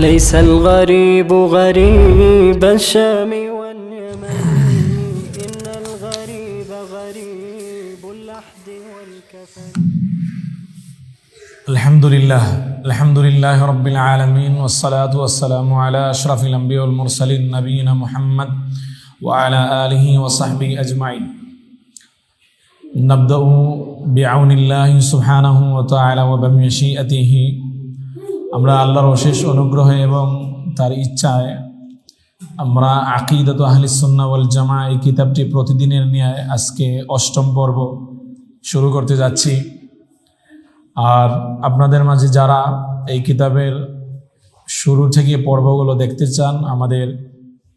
ليس الغريب غريب الشام واليمن إن الغريب غريب اللحد والكفن. الحمد لله رب العالمين والصلاة والسلام على أشرف الأنبياء والمرسلين نبينا محمد وعلى آله وصحبه أجمعين. نبدأ بعون الله سبحانه وتعالى وبمشيئته. আমরা আল্লাহর অশেষ অনুগ্রহে এবং তার ইচ্ছায় আমরা আকিদাত আহলিস সুন্নাহ ওয়াল জামাআহ এই কিতাবটি প্রতিদিনের ন্যায় আজকে 8ম পর্ব শুরু করতে যাচ্ছি। আর আপনাদের মাঝে যারা এই কিতাবের শুরু থেকে পর্বগুলো দেখতে চান, আমাদের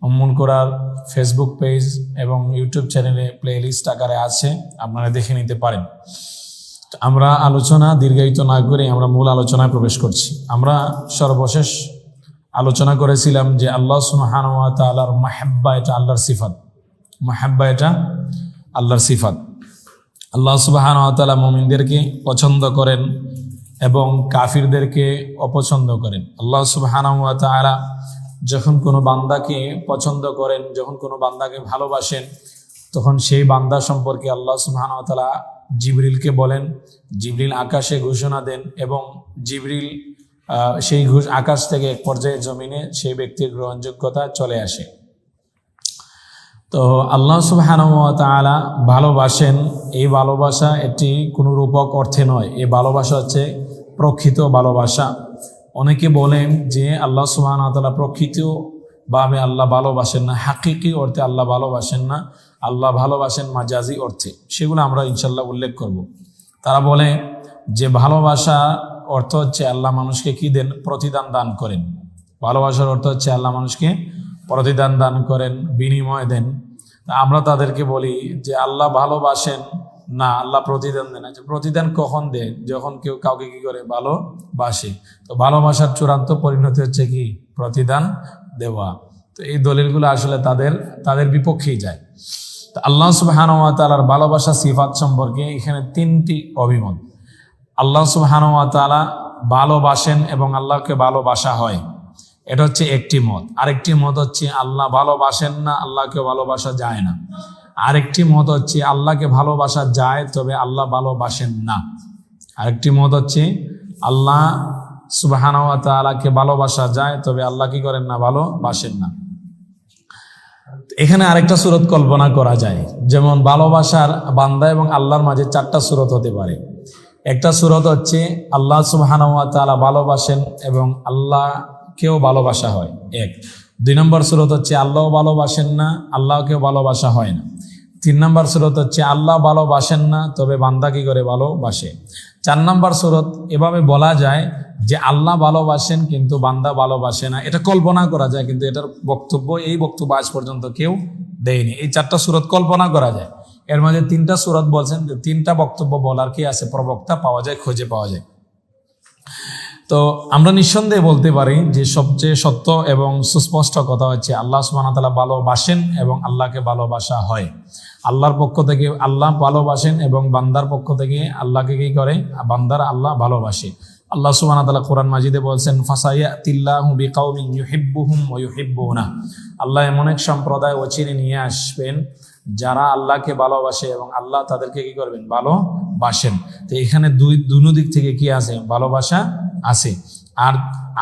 উম্মুল কোরআন ফেসবুক পেজ এবং ইউটিউব চ্যানেলে প্লেলিস্ট আকারে আছে, আপনারা দেখে নিতে পারেন। আমরা আলোচনা দীর্ঘায়িত না করে আমরা মূল আলোচনায় প্রবেশ করছি। আমরা সর্বশেষ আলোচনা করেছিলাম যে আল্লাহ সুবহানাহু ওয়া তাআলার মাহাব্বা এটা আল্লাহর সিফাত, মাহাব্বা এটা আল্লাহর সিফাত। আল্লাহ সুবহানাহু ওয়া তাআলা মুমিনদেরকে পছন্দ করেন এবং কাফিরদেরকে অপছন্দ করেন। আল্লাহ সুবহানাহু ওয়া তাআলা যখন কোনো বান্দাকে পছন্দ করেন, যখন কোনো বান্দাকে ভালোবাসেন, তখন সেই বান্দা সম্পর্কে আল্লাহ সুবহানাহু ওয়া তাআলা জিবরিলকে বলেন, জিবরিল আকাশে ঘোষণা দেন এবং জিবরিল সেই আকাশ থেকে এক পর্যায়ে জমিনে সেই ব্যক্তির গ্রহণযোগ্যতা চলে আসে। তো আল্লাহ সুবহানাহু ওয়া তাআলা ভালোবাসেন, এই ভালোবাসা এটি কোনো রূপক অর্থে নয়, এই ভালোবাসা হচ্ছে প্রকৃত ভালোবাসা। অনেকে বলেন যে আল্লাহ সুবহানাহু ওয়া তাআলা প্রকৃতভাবে আল্লাহ ভালোবাসেন না, হাকিকি অর্থে আল্লাহ ভালোবাসেন না, আল্লাহ ভালোবাসেন মাজাজি অর্থে। সেগুলো আমরা ইনশাল্লাহ উল্লেখ করব। তারা বলে যে ভালোবাসা অর্থ হচ্ছে আল্লাহ মানুষকে কি দেন? প্রতিদান দান করেন। ভালোবাসার অর্থ হচ্ছে আল্লাহ মানুষকে প্রতিদান দান করেন, বিনিময় দেন। আমরা তাদেরকে বলি যে আল্লাহ ভালোবাসেন না, আল্লাহ প্রতিদান দেন। যে প্রতিদান কখন দেয়? যখন কেউ কাউকে কি করে? ভালোবাসে। তো ভালোবাসার চূড়ান্ত পরিণতি হচ্ছে কি? প্রতিদান দেওয়া। তো এই দলিলগুলো আসলে তাদের বিপক্ষেই যায়। তো আল্লাহ সুবহানাহু ওয়া তাআলার ভালোবাসা সিফাত সম্পর্কে এখানে 3টি অভিমত। আল্লাহ সুবহানাহু ওয়া তাআলা ভালোবাসেন এবং আল্লাহকে ভালোবাসা হয়, এটা হচ্ছে একটি মত। আরেকটি মত হচ্ছে আল্লাহ ভালোবাসেন না, আল্লাহকে ভালোবাসা যায় না। আরেকটি মত হচ্ছে আল্লাহকে ভালোবাসা যায় তবে আল্লাহ ভালোবাসেন না। আরেকটি মত হচ্ছে আল্লাহ সুবহানাহু ওয়া তাআলাকে ভালোবাসা যায় তবে আল্লাহ কি করেন না? ভালোবাসেন না। এখানে আরেকটা সূরত কল্পনা করা যায়, যেমন ভালোবাসার বান্দা এবং আল্লাহর মাঝে 4টা সূরত হতে পারে। একটা সূরত হচ্ছে আল্লাহ সুবহানাহু ওয়া তাআলা ভালোবাসেন এবং আল্লাহকেও ভালোবাসা হয়, 1। 2 নম্বর সূরত হচ্ছে আল্লাহও ভালোবাসেন না, আল্লাহকেও ভালোবাসা হয় না। 3 নম্বর সূরত হচ্ছে আল্লাহ ভালোবাসেন না তবে বান্দা কি করে? ভালোবাসে। 4 নম্বর সূরত এভাবে বলা যায় যে আল্লাহ ভালোবাসেন কিন্তু বান্দা ভালোবাসে না। এটা কল্পনা করা যায়, কিন্তু এটার এই বক্তব্য আজ পর্যন্ত কেউ দেয়নি। এই 4টা সূরত কল্পনা করা যায়। এর মাঝে 3টা সূরত বলছেন যে 3টা বক্তব্য বলার কি আছে? প্রবক্তা পাওয়া যায়, খুঁজে পাওয়া যায়। তো আমরা নিঃসন্দেহে বলতে পারি যে সবচেয়ে সত্য এবং সুস্পষ্ট কথা হচ্ছে আল্লাহ সুবহানাহু ওয়া তাআলা ভালোবাসেন এবং আল্লাহকে ভালোবাসা হয়। আল্লাহর পক্ষ থেকে আল্লাহ ভালোবাসেন এবং বান্দার পক্ষ থেকে আল্লাহকে কি করে? বান্দার আল্লাহ ভালোবাসে। আল্লাহ সুবহানাহু ওয়া তাআলা কোরআন মাজিদে বলছেন ফাসায়াতিল্লাহু বিকাউমিন ইউহিব্বুহুম ওয়া ইউহিব্বুনা। আল্লাহ এমন এক সম্প্রদায় অচিরে নিয়ে আসবেন যারা আল্লাহকে ভালোবাসে এবং আল্লাহ তাদেরকে কি করবেন? ভালোবাসেন। তো এখানে দুই দিক থেকে কি আছে? ভালোবাসা আছে। আর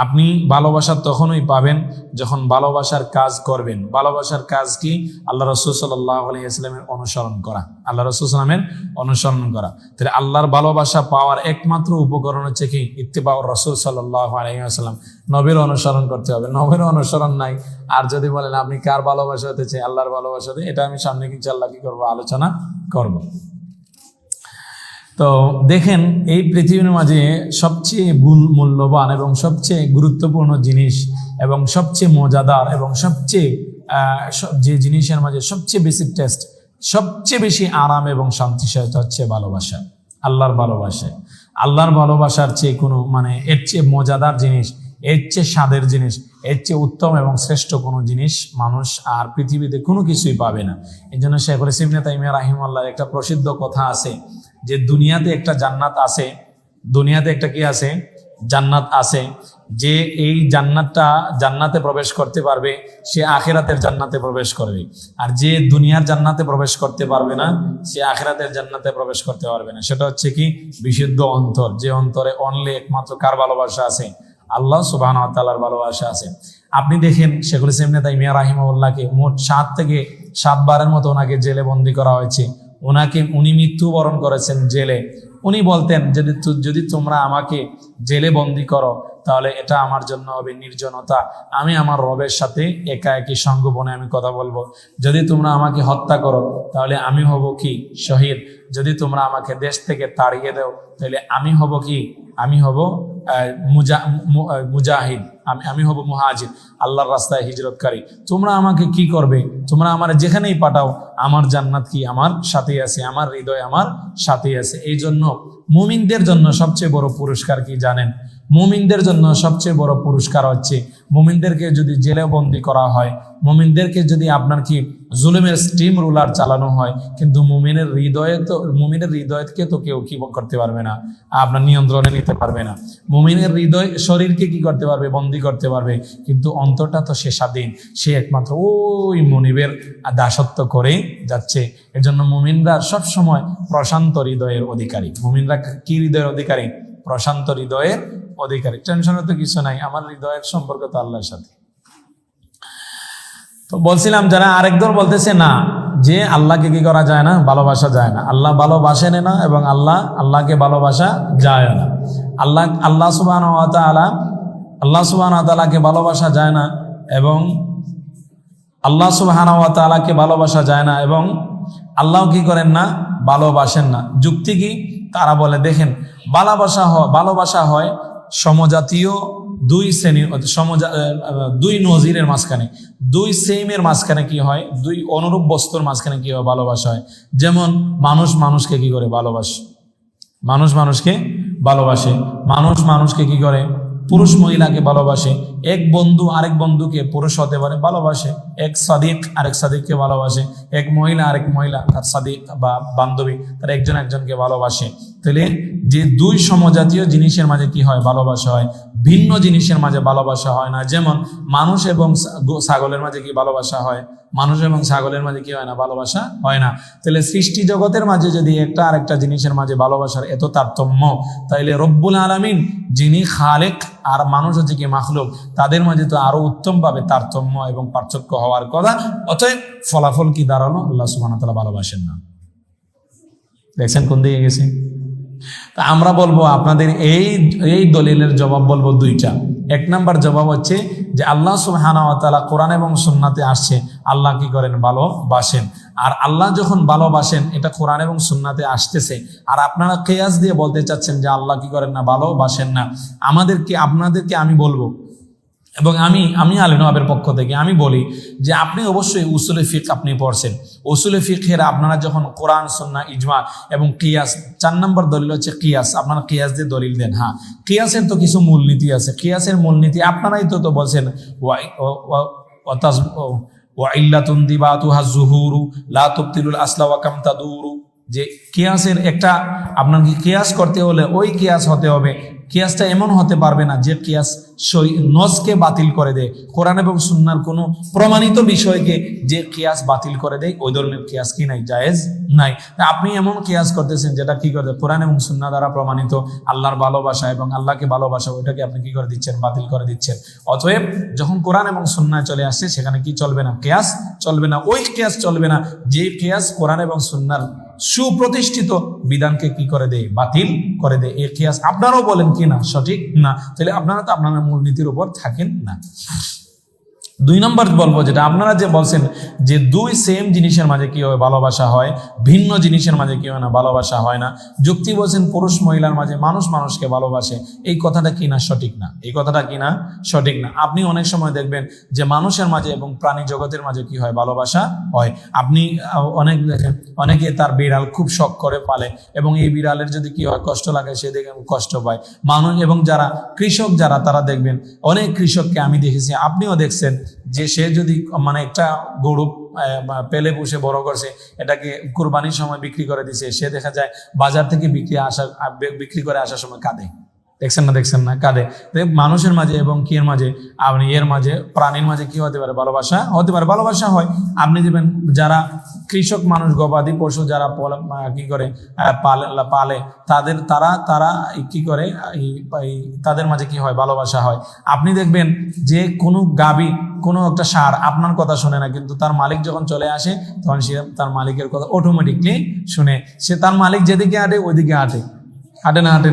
আপনি ভালোবাসা তখনই পাবেন যখন ভালোবাসার কাজ করবেন। ভালোবাসার কাজ কি? আল্লাহ রাসূল সাল্লাল্লাহু আলাইহি ওয়াসাল্লামের অনুসরণ করা, আল্লাহ রাসূল সাল্লাল্লাহু আলাইহি ওয়াসাল্লামের অনুসরণ করা। তাহলে আল্লাহর ভালোবাসা পাওয়ার একমাত্র উপকরণ হচ্ছে কি? ইত্তিবাউর রাসূল সাল্লাল্লাহু আলাইহি ওয়াসাল্লাম, নবীর অনুসরণ করতে হবে। নবীর অনুসরণ নাই। আর যদি বলেন আপনি কার ভালোবাসা হতে চাই? আল্লাহর ভালোবাসা হতে, এটা আমি সামনে ইনশাআল্লাহ কি করবো? আলোচনা করব। তো দেখেন, এই পৃথিবীর মাঝে সবচেয়ে মূল্যবান এবং সবচেয়ে গুরুত্বপূর্ণ জিনিস এবং সবচেয়ে মজাদার এবং সবচেয়ে যে জিনিসের মাঝে সবচেয়ে বেশি টেস্ট, সবচেয়ে বেশি আরাম এবং শান্তি, সেটা হচ্ছে ভালোবাসা, আল্লাহর ভালোবাসা। আল্লাহর ভালোবাসার চেয়ে কোনো এর চেয়ে মজাদার জিনিস, এর চেয়ে স্বাদের জিনিস, এর চেয়ে উত্তম এবং শ্রেষ্ঠ কোনো জিনিস মানুষ আর পৃথিবীতে কোনো কিছুই পাবে না। এই জন্য শেখুল ইসলাম ইবনে তাইমিয়া রাহিমাহুল্লাহর একটা প্রসিদ্ধ কথা আছে যে দুনিয়াতে একটা জান্নাত আছে, দুনিয়াতে একটা কি আছে? জান্নাত আছে। যে এই জান্নাতে প্রবেশ করতে পারবে সে আখিরাতের জান্নাতে প্রবেশ করবে, আর যে দুনিয়ার জান্নাতে প্রবেশ করতে পারবে না সে আখিরাতের জান্নাতে প্রবেশ করতে পারবে না। সেটা হচ্ছে কি? বিশুদ্ধ অন্তর, যে অন্তরে অনলি একমাত্র কার ভালোবাসা আছে? আল্লাহ সুবহানাহু ওয়া তাআলার ভালোবাসা আছে। আপনি দেখেন শেখুল ইসলাম ইবনে তাইমিয়া রাহিমাহুল্লাহকে মোট 7 থেকে 7 বারের মতো ওনাকে জেলে বন্দী করা হয়েছে। উনি মৃত্যুবরণ করেছেন জেলে। উনি বলতেন যদি তোমরা আমাকে জেলে বন্দী করো তাহলে এটা আমার জন্য হবে নির্জনতা, আমি আমার রবের সাথে একা একই সঙ্গোপনে আমি কথা বলবো। যদি তোমরা আমাকে হত্যা করো তাহলে আমি হব কি? শহীদ। যদি তোমরা আমাকে দেশ থেকে তাড়িয়ে দাও তাহলে আমি হব কি? আমি হব মুজাহিদ, আমি হব মুহাজির, আল্লাহর রাস্তায় হিজরতকারী। তোমরা আমাকে কি করবে? তোমরা আমার যেখানেই পাঠাও আমার জান্নাত কি আমার সাথেই আছে, আমার হৃদয় আমার সাথেই আছে। এই জন্য মুমিনদের জন্য সবচেয়ে বড় পুরস্কার কি জানেন? মুমিনদের জন্য সবচেয়ে বড় পুরস্কার হচ্ছে মুমিনদেরকে যদি জেলে বন্দী করা হয়, মুমিনদেরকে যদি আপনার কি জুলুমের স্টিম রুলার চালানো হয়, কিন্তু মুমিনের হৃদয়কে তো কেউ কি করতে পারবে না, আপনার নিয়ন্ত্রণে নিতে পারবে না। মুমিনের হৃদয় শরীরকে কি করতে পারবে? বন্দী করতে পারবে, কিন্তু অন্তরটা তো সে স্বাধীন, সে একমাত্র ওই মনিবের দাসত্ব করে যাচ্ছে। এর জন্য মুমিনরা সবসময় প্রশান্ত হৃদয়ের অধিকারী। মুমিনরা কি হৃদয়ের অধিকারী? প্রশান্ত হৃদয়ের অধিকারী। টেনশনের তো কিছু নাই, আমার হৃদয়ের সম্পর্ক তো আল্লাহর সাথে। তো বলছিলাম যারা আরেক দল বলতেছে না যে আল্লাহকে কি করা যায় না? ভালোবাসা যায় না, আল্লাহ ভালোবাসেন না, এবং আল্লাহকে ভালোবাসা যায় না। আল্লাহ সুবহানাহু ওয়া তাআলাকে ভালোবাসা যায় না, এবং আল্লাহ সুবহানাহু ওয়া তাআলাকে ভালোবাসা যায় না, এবং আল্লাহ কি করেন না? ভালোবাসেন না। যুক্তি কি? তারা বলে দেখেন ভালোবাসা হয় সমজাতীয় দুই শ্রেণীর, দুই নজিরের মাঝখানে, দুই সেমের মাঝখানে কি হয়? দুই অনুরূপ বস্তুর মাঝখানে কি হয়? ভালোবাসা হয়। যেমন মানুষকে কি করে? ভালোবাসে। মানুষ মানুষকে কি করে? পুরুষ মহিলাকে ভালোবাসে। এক বন্ধু আরেক বন্ধুকে পুরুষ হতে পারে ভালোবাসে, এক সাদিক আরেক সাদিককে ভালোবাসে, এক মহিলা আরেক মহিলা তার সাদিক বা বান্ধবী তার একজনকে ভালোবাসে। তাহলে যে দুই সমজাতীয় জিনিসের মাঝে কি হয়? ভালোবাসা হয়। ভিন্ন জিনিসের মাঝে ভালোবাসা হয় না। যেমন মানুষ এবং ছাগলের মাঝে কি ভালোবাসা হয়? মানুষ এবং ছাগলের মাঝে কি হয় না? ভালোবাসা হয় না। তাহলে সৃষ্টি জগতের মাঝে যদি একটা আরেকটা জিনিসের মাঝে ভালোবাসার এত তারতম্য, তাইলে রব্বুল আলামিন যিনি খালেক আর মানুষ হচ্ছে কি মাখলুক, তাদের মাঝে তো আরো উত্তমভাবে তারতম্য এবং পার্থক্য হওয়ার কথা। অতএব ফলাফল কি দাঁড়ালো? আল্লাহ সুবহানাহু ওয়া তাআলা ভালোবাসেন না। দেখছেন কোন দিকে গেছে? তা আমরা বলবো আপনাদের এই দলিলের জবাব বলবো দুইটা। এক নাম্বার জবাব হচ্ছে যে আল্লাহ সুবহানাহু ওয়া তাআলা কোরআন এবং সুন্নাতে আসছে আল্লাহ কি করেন? ভালোবাসেন। আর আল্লাহ যখন ভালোবাসেন এটা কোরআন এবং সুন্নাতে আসতেছে, আর আপনারা কিয়াস দিয়ে বলতে চাচ্ছেন যে আল্লাহ কি করেন না? ভালোবাসেন না। আপনাদেরকে আমি বলবো, এবং আমি আলী নওয়াবের পক্ষ থেকে আমি বলি যে আপনি অবশ্যই উসুলে ফিকহ আপনি পড়ছেন। উসুলে ফিকহের আপনারা যখন কোরআন সুন্নাহ ইজমা এবং কিয়াস, 4 নম্বর দলিল হচ্ছে কিয়াস, আপনারা কিয়াস দিয়ে দলিল দেন। হ্যাঁ, কিয়াসের তো কিছু মূলনীতি আছে। কিয়াসের মূলনীতি আপনারাই তো বলছেন ওয়া ইল্লাতুন দিবাতুহা যুহুরু লা তুবতিলুল আসলা ওয়া কাম তাদুরু, যে কিয়াসের একটা আপনার কি কিয়াস করতে হলে ওই কিয়াস হতে হবে। কিয়াসটা এমন হতে পারবে না যে কিয়াস নসকে বাতিল করে দেয়, কোরআন এবং সুন্নাহর কোনো প্রমাণিত বিষয়কে যে কিয়াস বাতিল করে দেয়, ওই ধরনের কিয়াস কি নাই? জায়েজ নাই। আপনি এমন কিয়াস করতেছেন যেটা কি করে? কোরআন এবং সুন্নাহ দ্বারা প্রমাণিত আল্লাহর ভালোবাসা এবং আল্লাহকে ভালোবাসা, ওইটাকে আপনি কি করে দিচ্ছেন? বাতিল করে দিচ্ছেন। অতএব যখন কোরআন এবং সুন্নাহ চলে আসছে সেখানে কি চলবে না? কিয়াস চলবে না। ওই কিয়াস চলবে না যে কিয়াস কোরআন এবং সুন্নাহর সুপ্রতিষ্ঠিত বিধানকে কি করে দেয়? বাতিল করে দেয়। এই কিয়াস আপনারাও বলেন কি না সঠিক না, তাহলে আপনারা তো আপনারা মূলনীতির উপর থাকেন না। 2 নম্বর বলবো যেটা আপনারা যে বলছেন যে দুই সেম জিনিসের মাঝে কি হয়? ভালোবাসা হয়, ভিন্ন জিনিসের মাঝে কি হয় না? ভালোবাসা হয় না। যুক্তি বলছেন পুরুষ মহিলার মাঝে মানুষ মানুষকে ভালোবাসে, এই কথাটা কি না সঠিক না? এই কথাটা কি না সঠিক না? আপনি অনেক সময় দেখবেন যে মানুষের মাঝে এবং প্রাণী জগতের মাঝে কি হয়? ভালোবাসা হয়। আপনি অনেকে তার বিড়াল খুব শখ করে পালে, এবং এই বিড়ালের যদি কি হয়? কষ্ট লাগে, সে দেখে কষ্ট পায়। মানুষ এবং যারা কৃষক যারা, তারা দেখবেন অনেক কৃষককে আমি দেখেছি, আপনিও দেখছেন, যে সে যদি মানে একটা গরু পেলে পুষে বড় করছে, এটাকে কুরবানির সময় বিক্রি করে দিছে, সে দেখা যায় বাজার থেকে বিক্রি করে আসার সময় কাঁদে। দেখছেন না কাঁদে। মানুষের মাঝে এবং কি এর মাঝে, আপনি এর মাঝে, প্রাণীর মাঝে কি হতে পারে? ভালোবাসা হতে পারে। ভালোবাসা হয়। আপনি দেখবেন যারা কৃষক মানুষ, গবাদি পশু যারা কি করে পালে, তারা কি করে, তাদের মাঝে কি হয়? ভালোবাসা হয়। আপনি দেখবেন যে কোনো গাভী, কোনো একটা ষাঁড় আপনার কথা শোনে না, কিন্তু তার মালিক যখন চলে আসে তখন সে তার মালিকের কথা অটোমেটিকলি শুনে। সে তার মালিক যেদিকে হাঁটে ওইদিকে হাঁটে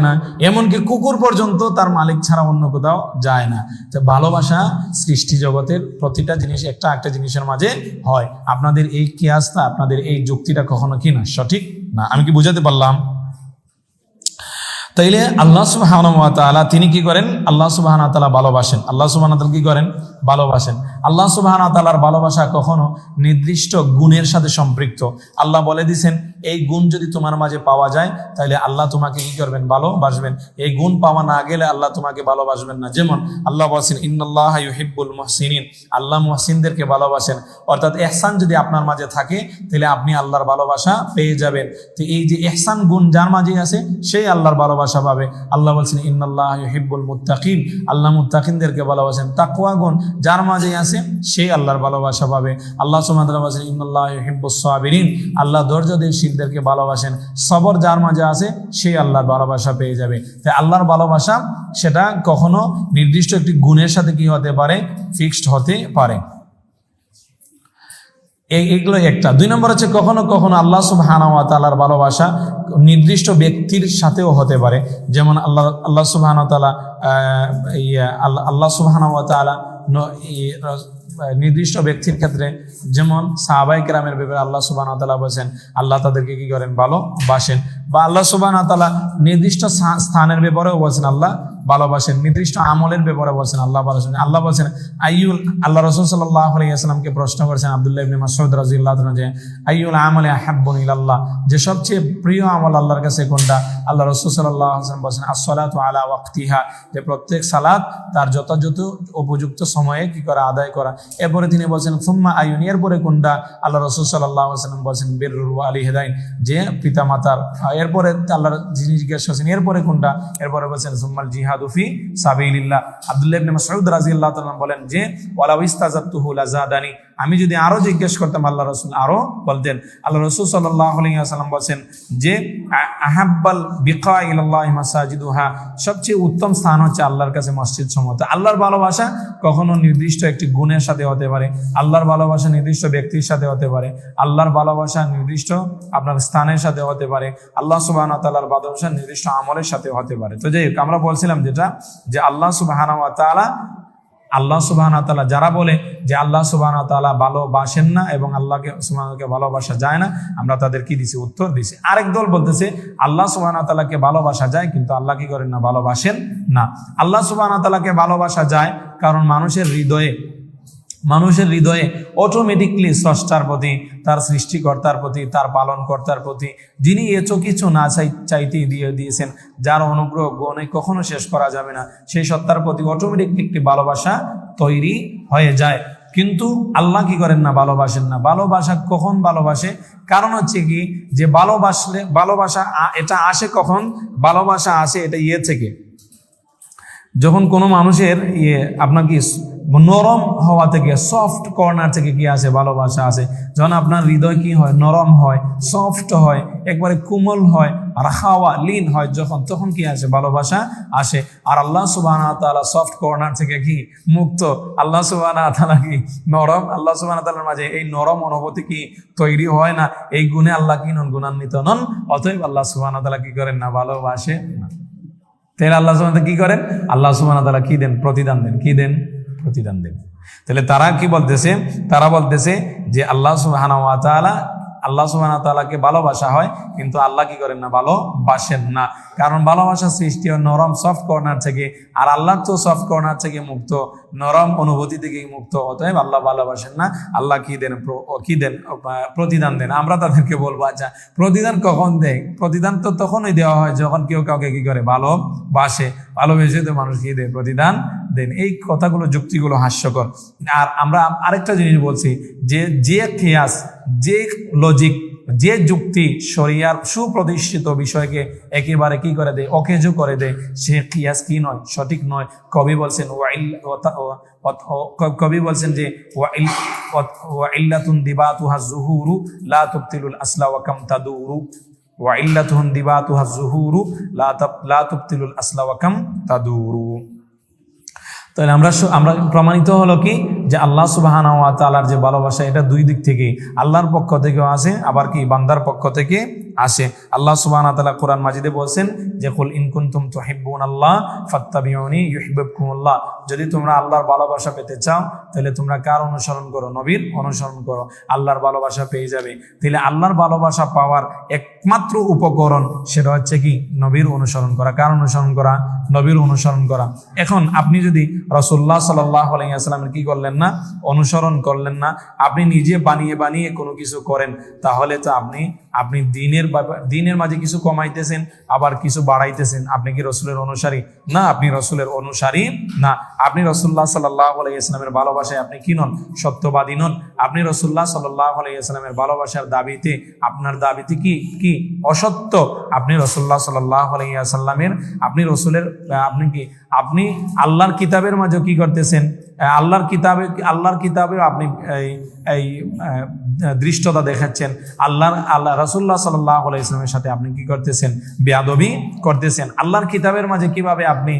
না। এমনকি কুকুর পর্যন্ত তার মালিক ছাড়া অন্য কোথাও যায় না। তো ভালোবাসা সৃষ্টি জগতের প্রতিটা জিনিস একটা জিনিসের মাঝে হয়। আপনাদের এই কিয়াসটা, আপনাদের এই যুক্তিটা কখনো কি না সঠিক না। আমি কি বুঝাতে পারলাম? তাইলে আল্লাহ সুবহানাহু ওয়া তাআলা তিনি কি করেন? আল্লাহ সুবহানাহু ওয়া তাআলা ভালোবাসেন। আল্লাহ সুবহানাহু ওয়া তাআলা কি করেন? ভালোবাসেন। আল্লাহ সুবহানাহু ওয়া তাআলার ভালোবাসা কখনো নির্দিষ্ট গুণের সাথে সম্পৃক্ত। আল্লাহ বলে দিয়েছেন এই গুণ যদি তোমার মাঝে পাওয়া যায় তাহলে আল্লাহ তোমাকে কি করবেন? ভালোবাসবেন। এই গুণ পাওয়া না গেলে আল্লাহ তোমাকে ভালোবাসবেন না। যেমন আল্লাহ বলেছেন ইন্নাল্লাহা ইউহিব্বুল মুহসিনিন, আল্লাহ মুহসিনদেরকে ভালোবাসেন। অর্থাৎ ইহসান যদি আপনার মাঝে থাকে তাহলে আপনি আল্লাহর ভালোবাসা পেয়ে যাবেন। তো এই যে ইহসান গুণ যার মাঝে আছে সেই আল্লাহর ভালোবাসা পাবে। আল্লাহ বলছেন ইন্নাল্লাহা ইউহিব্বুল মুত্তাকিন, আল্লাহ মুত্তাকিনদেরকে ভালোবাসেন। তাকওয়া গুণ যার মাঝে আছে সেই আল্লাহর ভালোবাসা পাবে। আল্লাহ সুবহানাহু ওয়া তাআলা বলেন ইন্নাল্লাহা ইউহিব্বুস সাবিরিন, আল্লাহ ধৈর্যশীলদেরকে ভালোবাসেন। সবর যার মাঝে আছে সেই আল্লাহর ভালোবাসা পেয়ে যাবে। তাই আল্লাহর ভালোবাসা সেটা কখনো নির্দিষ্ট একটি গুণের সাথে কি হতে পারে? ফিক্সড হতে পারে। এইগুলো একটা। 2 নম্বর হচ্ছে কখনো কখনো আল্লাহ সুবহানাহু ওয়া তাআলার ভালোবাসা নির্দিষ্ট ব্যক্তির সাথেও হতে পারে। যেমন আল্লাহ সুবহানাহু ওয়া তাআলা আল্লাহ সুবহানাহু ওয়া তাআলা নির্দিষ্ট ব্যক্তির ক্ষেত্রে, যেমন সাহাবায়ে কেরামের ব্যাপারে আল্লাহ সুবহানাহু ওয়া তাআলা বলেছেন আল্লাহ তাদেরকে কি করেন? ভালোবাসেন। বা আল্লাহ সুবহানাহু ওয়া তাআলা নির্দিষ্ট স্থানের ব্যাপারেও বলছেন আল্লাহ ভালোবাসেন। নির্দিষ্ট আমলের ব্যাপারে বলছেন আল্লাহ ভালোবাসেন। আল্লাহ বলছেন আল্লাহ রাসূল সাল্লাল্লাহু আলাইহি ওয়াসাল্লামকে প্রশ্ন করেছেন আব্দুল্লাহ ইবনে মাসউদ রাদিয়াল্লাহু তাআলা যে আইয়ুল আমালি আহাব্বু ইলাল্লাহ, যে সবচেয়ে প্রিয় আমল আল্লাহর কাছে কোনটা? আল্লাহ রাসূল সাল্লাল্লাহু আলাইহি ওয়াসাল্লাম বলেছেন as-salatu ala waqtiha, যে প্রত্যেক সালাত তার যথাযথ উপযুক্ত সময়ে কি করা? আদায় করা। এরপরে তিনি বলছেন সুম্মা আইয়ুন, এরপরে কোনটা? আল্লাহ রাসূল সাল্লাল্লাহু আলাইহি ওয়াসাল্লাম বলেছেন বিররুল ওয়ালিদাইন, যে পিতামাতার। এরপরে আল্লাহ যিনি জিজ্ঞেস করেছেন এরপরে কোনটা? এরপরে বলেছেন সুম্মাল জিহাদু ফি সাবিলিল্লাহ। আব্দুল্লাহ ইবনে মাসউদ রাদিয়াল্লাহু তাআলা বলেন যে ওয়ালাউ ইস্তাযাতুহু লাযাদানি, আমি যদি আরো জিজ্ঞেস করতাম আল্লাহ রাসূল আরো বলতেন। আল্লাহ রাসূল সাল্লাল্লাহু আলাইহি ওয়াসাল্লাম বলেন যে আহাব্বাল বিকা ইলাল্লাহি মাসাজিদুহা, সবচেয়ে উত্তম স্থান হচ্ছে আল্লাহর কাছে মসজিদ সমূহ। তো আল্লাহর ভালোবাসা কখনো নির্দিষ্ট একটি গুণের সাথে হতে পারে, আল্লাহর ভালোবাসা নির্দিষ্ট ব্যক্তির সাথে হতে পারে, আল্লাহর ভালোবাসা নির্দিষ্ট আপনার স্থানের সাথে হতে পারে, আল্লাহ সুবহানাহু ওয়া তাআলার ভালোবাসা নির্দিষ্ট আমলের সাথে হতে পারে। তো যাই হোক, আমরা বলছিলাম যেটা, যে আল্লাহ সুবহানাহু ওয়া তাআলা যারা বলে যে আল্লাহ সুবহানাহু ওয়া তাআলা ভালোবাসেন না এবং আল্লাহকে সুবহানাহুকে ভালোবাসা যায় না, আমরা তাদের কি দিছি? উত্তর দিছি। আরেক দল বলতেছে আল্লাহ সুবহানাহু ওয়া তাআলাকে ভালোবাসা যায় কিন্তু আল্লাহ কি করেন না? ভালোবাসেন না। আল্লাহ সুবহানাহু ওয়া তাআলাকে ভালোবাসা যায় কারণ মানুষের হৃদয়ে অটোমেটিকলি স্রষ্টার প্রতি, তার সৃষ্টিকর্তার প্রতি, তার পালনকর্তার প্রতি, যিনি এত কিছু না চাইতেই দিয়েছেন, যার অনুগ্রহ গুণে কখনো শেষ করা যাবে না, সেই সত্তার প্রতি অটোমেটিকলি একটি ভালোবাসা তৈরি হয়ে যায়। কিন্তু আল্লাহ কি করেন না? ভালোবাসেন না। ভালোবাসা কখন ভালোবাসে? কারণ হচ্ছে কি, যে ভালোবাসা এটা আসে কখন? ভালোবাসা আসে এটা থেকে, যখন কোনো মানুষের আপনার কি নরম হওয়া থেকে, সফট কর্নার থেকে কি আসে? ভালোবাসা আসে। যখন আপনার হৃদয় কি হয়? নরম হয়, সফট হয়, একবারে কোমল হয়, আর হাওয়া লীন হয়, তখন কি আসে? ভালোবাসা আসে। আর আল্লাহ সুবহানাহু ওয়া তাআলা সফট কর্নার থেকে কি মুক্ত। আল্লাহ সুবহানাহু ওয়া তাআলা কি নরম। আল্লাহ সুবহানাহু ওয়া তাআলার মাঝে এই নরম অনুভূতি কি তৈরি হয় না। এই গুণে আল্লাহ কি নন? গুণান্বিত নন। অতএব আল্লাহ সুবহানাহু ওয়া তাআলা কি করেন না? ভালোবাসে না। তাহলে আল্লাহ সুবহানাহু ওয়া তাআলা কি করেন? আল্লাহ সুবহানাহু ওয়া তাআলা কি দেন? প্রতিদান দেন। কি দেন? প্রতিদান দেন। তাহলে তারা কি বলতেছে? তারা বলতেছে যে আল্লাহ সুবহানাহু ওয়া তাআলাকে ভালোবাসা হয় কিন্তু আল্লাহ কি করেন না? ভালোবাসেন না। কারণ ভালোবাসা সৃষ্টি হয় নরম সফট কর্নার থেকে, আর আল্লাহ তো সফট কর্নার থেকে মুক্ত, নরম অনুভূতি থেকে মুক্ত। অতএব আল্লাহ ভালোবাসেন না। আল্লাহ কি দেন? প্রতিদান দেন। আমরা তাদেরকে বলবো আচ্ছা প্রতিদান কখন দেয়? প্রতিদান তো তখনই দেওয়া হয় যখন কেউ কাউকে কি করে? ভালোবেসে তো মানুষ কি দেয়? প্রতিদান দেন। এই কথাগুলো, যুক্তিগুলো হাস্যকর। আর আমরা আরেকটা জিনিস বলছি যে কিয়াস, যে লজিক যে যুক্তি শরিয়ার সুপ্রতিষ্ঠিত বিষয়কে একেবারে কি করে দেয়, অকেজ করে দেয়, সে কিয়াস কি নয়, সঠিক নয়। কবি বলছেন যে ওয়াইল্লাতুন দিবাতুহা যুহুরু লা তুবতিলুল আসলা ওয়া কাম তাদুরু, ওয়াইল্লাতুন দিবাতুহা যুহুরু লা তুবতিলুল আসলা ওয়া কাম তাদুরু। তাহলে আমরা প্রমাণিত হলো কি যে আল্লাহ সুবহানাহু ওয়া তাআলার যে ভালোবাসা এটা দুই দিক থেকে, আল্লাহর পক্ষ থেকেও আসে, আবার কি বান্দার পক্ষ থেকে আসে। আল্লাহ সুবহানাহু ওয়া তাআলা কোরআন মাজিদে বলছেন যে কুল ইন কুনতুম তুহিব্বুনাল্লাহ ফাত্তাবিউনি ইউহিব্বুকুমুল্লাহ, যদি তোমরা আল্লাহর ভালোবাসা পেতে চাও তাহলে তোমরা কার অনুসরণ করো? নবীর অনুসরণ করো, আল্লাহর ভালোবাসা পেয়ে যাবে। তাহলে আল্লাহর ভালোবাসা পাওয়ার একমাত্র উপকরণ সেটা হচ্ছে কি? নবীর অনুসরণ করা। কার অনুসরণ করা? নবীর অনুসরণ করা। এখন আপনি যদি রাসূলুল্লাহ সাল্লাল্লাহু আলাইহি ওয়াসাল্লামের কি করলেন না? অনুসরণ করলেন না, আপনি নিজে বানিয়ে বানিয়ে কোনো কিছু করেন, তাহলে তো আপনি দিনের মাঝে কিছু কমাইতেছেন আবার কিছু বাড়াইতেছেন। আপনি কি রসুলের অনুসারী? না, আপনি রসুলের অনুসারী না। আপনি রাসূলুল্লাহ সাল্লাল্লাহু আলাইহি ওয়াসাল্লামের ভালোবাসায় আপনি কি নন? সত্যবাদী নন। আপনি রাসূলুল্লাহ সাল্লাল্লাহু আলাইহি ওয়াসাল্লামের ভালোবাসার দাবিতে আপনার দাবিতে কি অসত্য। আপনি রাসূলুল্লাহ সাল্লাল্লাহু আলাইহি ওয়াসাল্লামের আপনি আল্লাহর কিতাবের মাঝে কি করতেছেন? আল্লাহর কিতাবে আপনি এই দৃষ্টতা দেখাচ্ছেন। আল্লাহ রাসূলুল্লাহ সাল্লাল্লাহু আলাইহি ওয়াসাল্লামের সাথে আপনি কি করতেছেন? বেয়াদবি করতেছেন। আল্লাহর কিতাবের মাঝে কিভাবে আপনি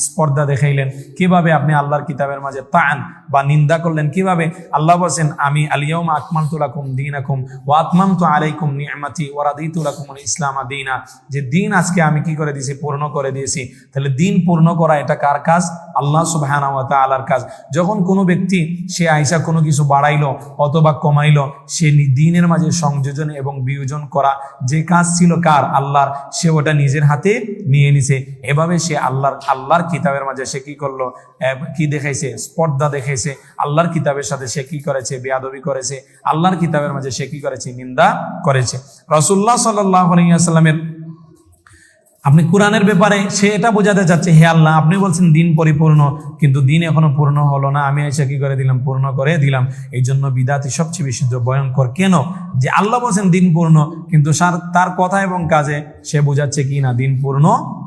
স্পর্ধা দেখাইলেন? কিভাবে আপনি আল্লাহর কিতাবের মাঝে তান বা নিন্দা করলেন? কিভাবে? আল্লাহ বলেন আমি আল-ইয়াউমা আকমালতু লাকুম দীনাকুম ওয়া আতমামতু আলাইকুম নি'মাতি ওয়া রাদিতু লাকুমুল ইসলাম দীনা, যে দিন আজকে আমি কি করে দিয়েছি? পূর্ণ করে দিয়েছি। তাহলে দিন পূর্ণ করা এটা কার কাজ? আল্লাহ সুবহানাহু ওয়া তাআলার কাজ। যখন কোনো ব্যক্তি সে আইসা কোনো কিছু বাড়াইলো অথবা কমাইলো, সে দিনের মাঝে সংযোজন এবং বিয়োজন করা যে কাজ ছিল কার? আল্লাহর, সে ওটা নিজের হাতে নিয়ে নিছে। এভাবে সে আল্লাহর কিতাবের মাঝে সে কি করলো? কি দেখাইছে? স্পর্ধা দেখাইছে। আল্লাহর কিতাবের সাথে সে কি করেছে? বেয়াদবি করেছে। আল্লাহর কিতাবের মাঝে সে কি করেছে? নিন্দা করেছে। রাসূলুল্লাহ সাল্লাল্লাহু আলাইহি ওয়াসাল্লামের আপনি কোরআনের ব্যাপারে সে এটা বোঝাতে চাচ্ছে, হে আল্লাহ আপনি বলছেন দিন পরিপূর্ণ, কিন্তু দিন এখনো পূর্ণ হলো না, আমি এসে কি করে দিলাম? পূর্ণ করে দিলাম। এই জন্য বিদাতি সবচেয়ে বেশি ভয়ঙ্কর। কেন? যে আল্লাহ বলছেন দিন পূর্ণ, কিন্তু তার কথা এবং কাজে সে বোঝাচ্ছে কি না? দিন পূর্ণ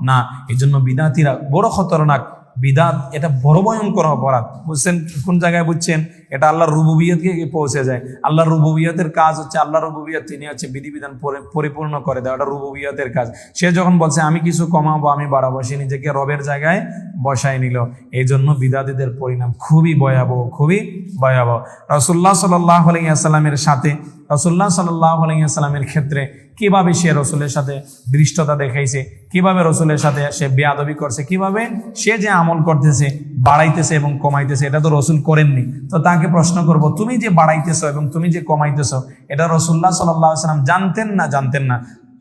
না। এই জন্য বিদাতিরা বড় খতরনাক। বিদাত এটা বড় ভয়ঙ্কর অপরাধ। বুঝছেন? কোন জায়গায় বুঝছেন? এটা আল্লাহর রুবুবিয়তকে পৌঁছে যায়। আল্লাহর রুবুবিয়তের কাজ হচ্ছে, আল্লাহর রুবুবিয়ত তিনি হচ্ছে বিধিবিধান পরিপূর্ণ করে দেওয়া, এটা রুবুবিয়তের কাজ। সে যখন বলছে আমি কিছু কমাবো, আমি বাড়াবো, সে নিজেকে রবের জায়গায় বসায় নিল। এই জন্য বিদাতিদের পরিণাম খুবই ভয়াবহ, খুবই ভয়াবহ। রাসূলুল্লাহ সাল্লাল্লাহু আলাইহি ওয়াসাল্লামের সাথে, রাসূলুল্লাহ সাল্লাল্লাহু আলাইহি ওয়াসাল্লামের ক্ষেত্রে কিভাবে সে রসুলের সাথে দৃষ্টতা দেখাইছে, কিভাবে রসুলের সাথে সে বেয়াদবি করছে, কিভাবে সে যে আমল করতেছে, বাড়াইতেছে এবং কমাইতেছে, এটা তো রসুল করেননি। তো তাকে প্রশ্ন করব, তুমি যে বাড়াইতেছো এবং তুমি যে কমাইতেছো, এটা রাসূলুল্লাহ সাল্লাল্লাহু আলাইহি ওয়াসাল্লাম জানতেন না?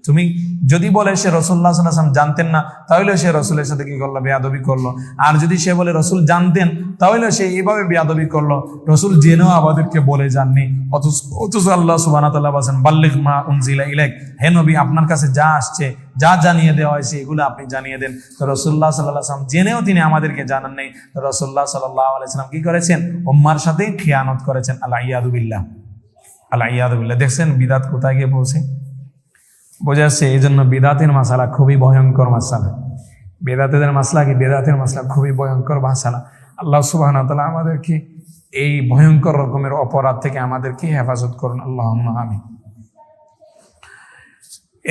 তুমি যদি বলে সে রাসূলুল্লাহ সাল্লাল্লাহু আলাইহি ওয়াসাল্লাম জানতেন না, তাহলে সে রসুলের সাথে কি করলো? বেয়াদবি করলো। আর যদি সে বলে রসুল জানতেন, তাহলে সে এইভাবে বেয়াদবি করলো। রসুল জেনেও আমাদেরকে বলে যাননি, অথচ আল্লাহ সুবহানাহু ওয়া তাআলা বলেন বাল্লিগ মা উনজিলা ইলাইক, হে নবী আপনার কাছে যা আসছে, যা জানিয়ে দেওয়া হয়েছে এগুলো আপনি জানিয়ে দেন। তো রাসূলুল্লাহ সাল্লাল্লাহু আলাইহি ওয়াসাল্লাম জেনেও তিনি আমাদেরকে জানান নাই। তো রাসূলুল্লাহ সাল্লাল্লাহু আলাইহি ওয়াসাল্লাম কি করেছেন? উম্মার সাথে খিয়ানত করেছেন। আল-ইয়াদু বিল্লাহ, আল-ইয়াদু বিল্লাহ। দেখছেন বিদাত কোথায় গিয়ে পৌঁছে? বোঝা যাচ্ছে। এই জন্য বিদাতের মাসালা খুবই ভয়ঙ্কর মাসালা। বেদাতের মাসলা খুবই ভয়ঙ্কর মাসালা। আল্লাহ সুবহানাহু ওয়া তাআলা আমাদেরকে এই ভয়ঙ্কর রকমের অপরাধ থেকে আমাদেরকে হেফাজত করুন, আল্লাহুম্মা আমিন।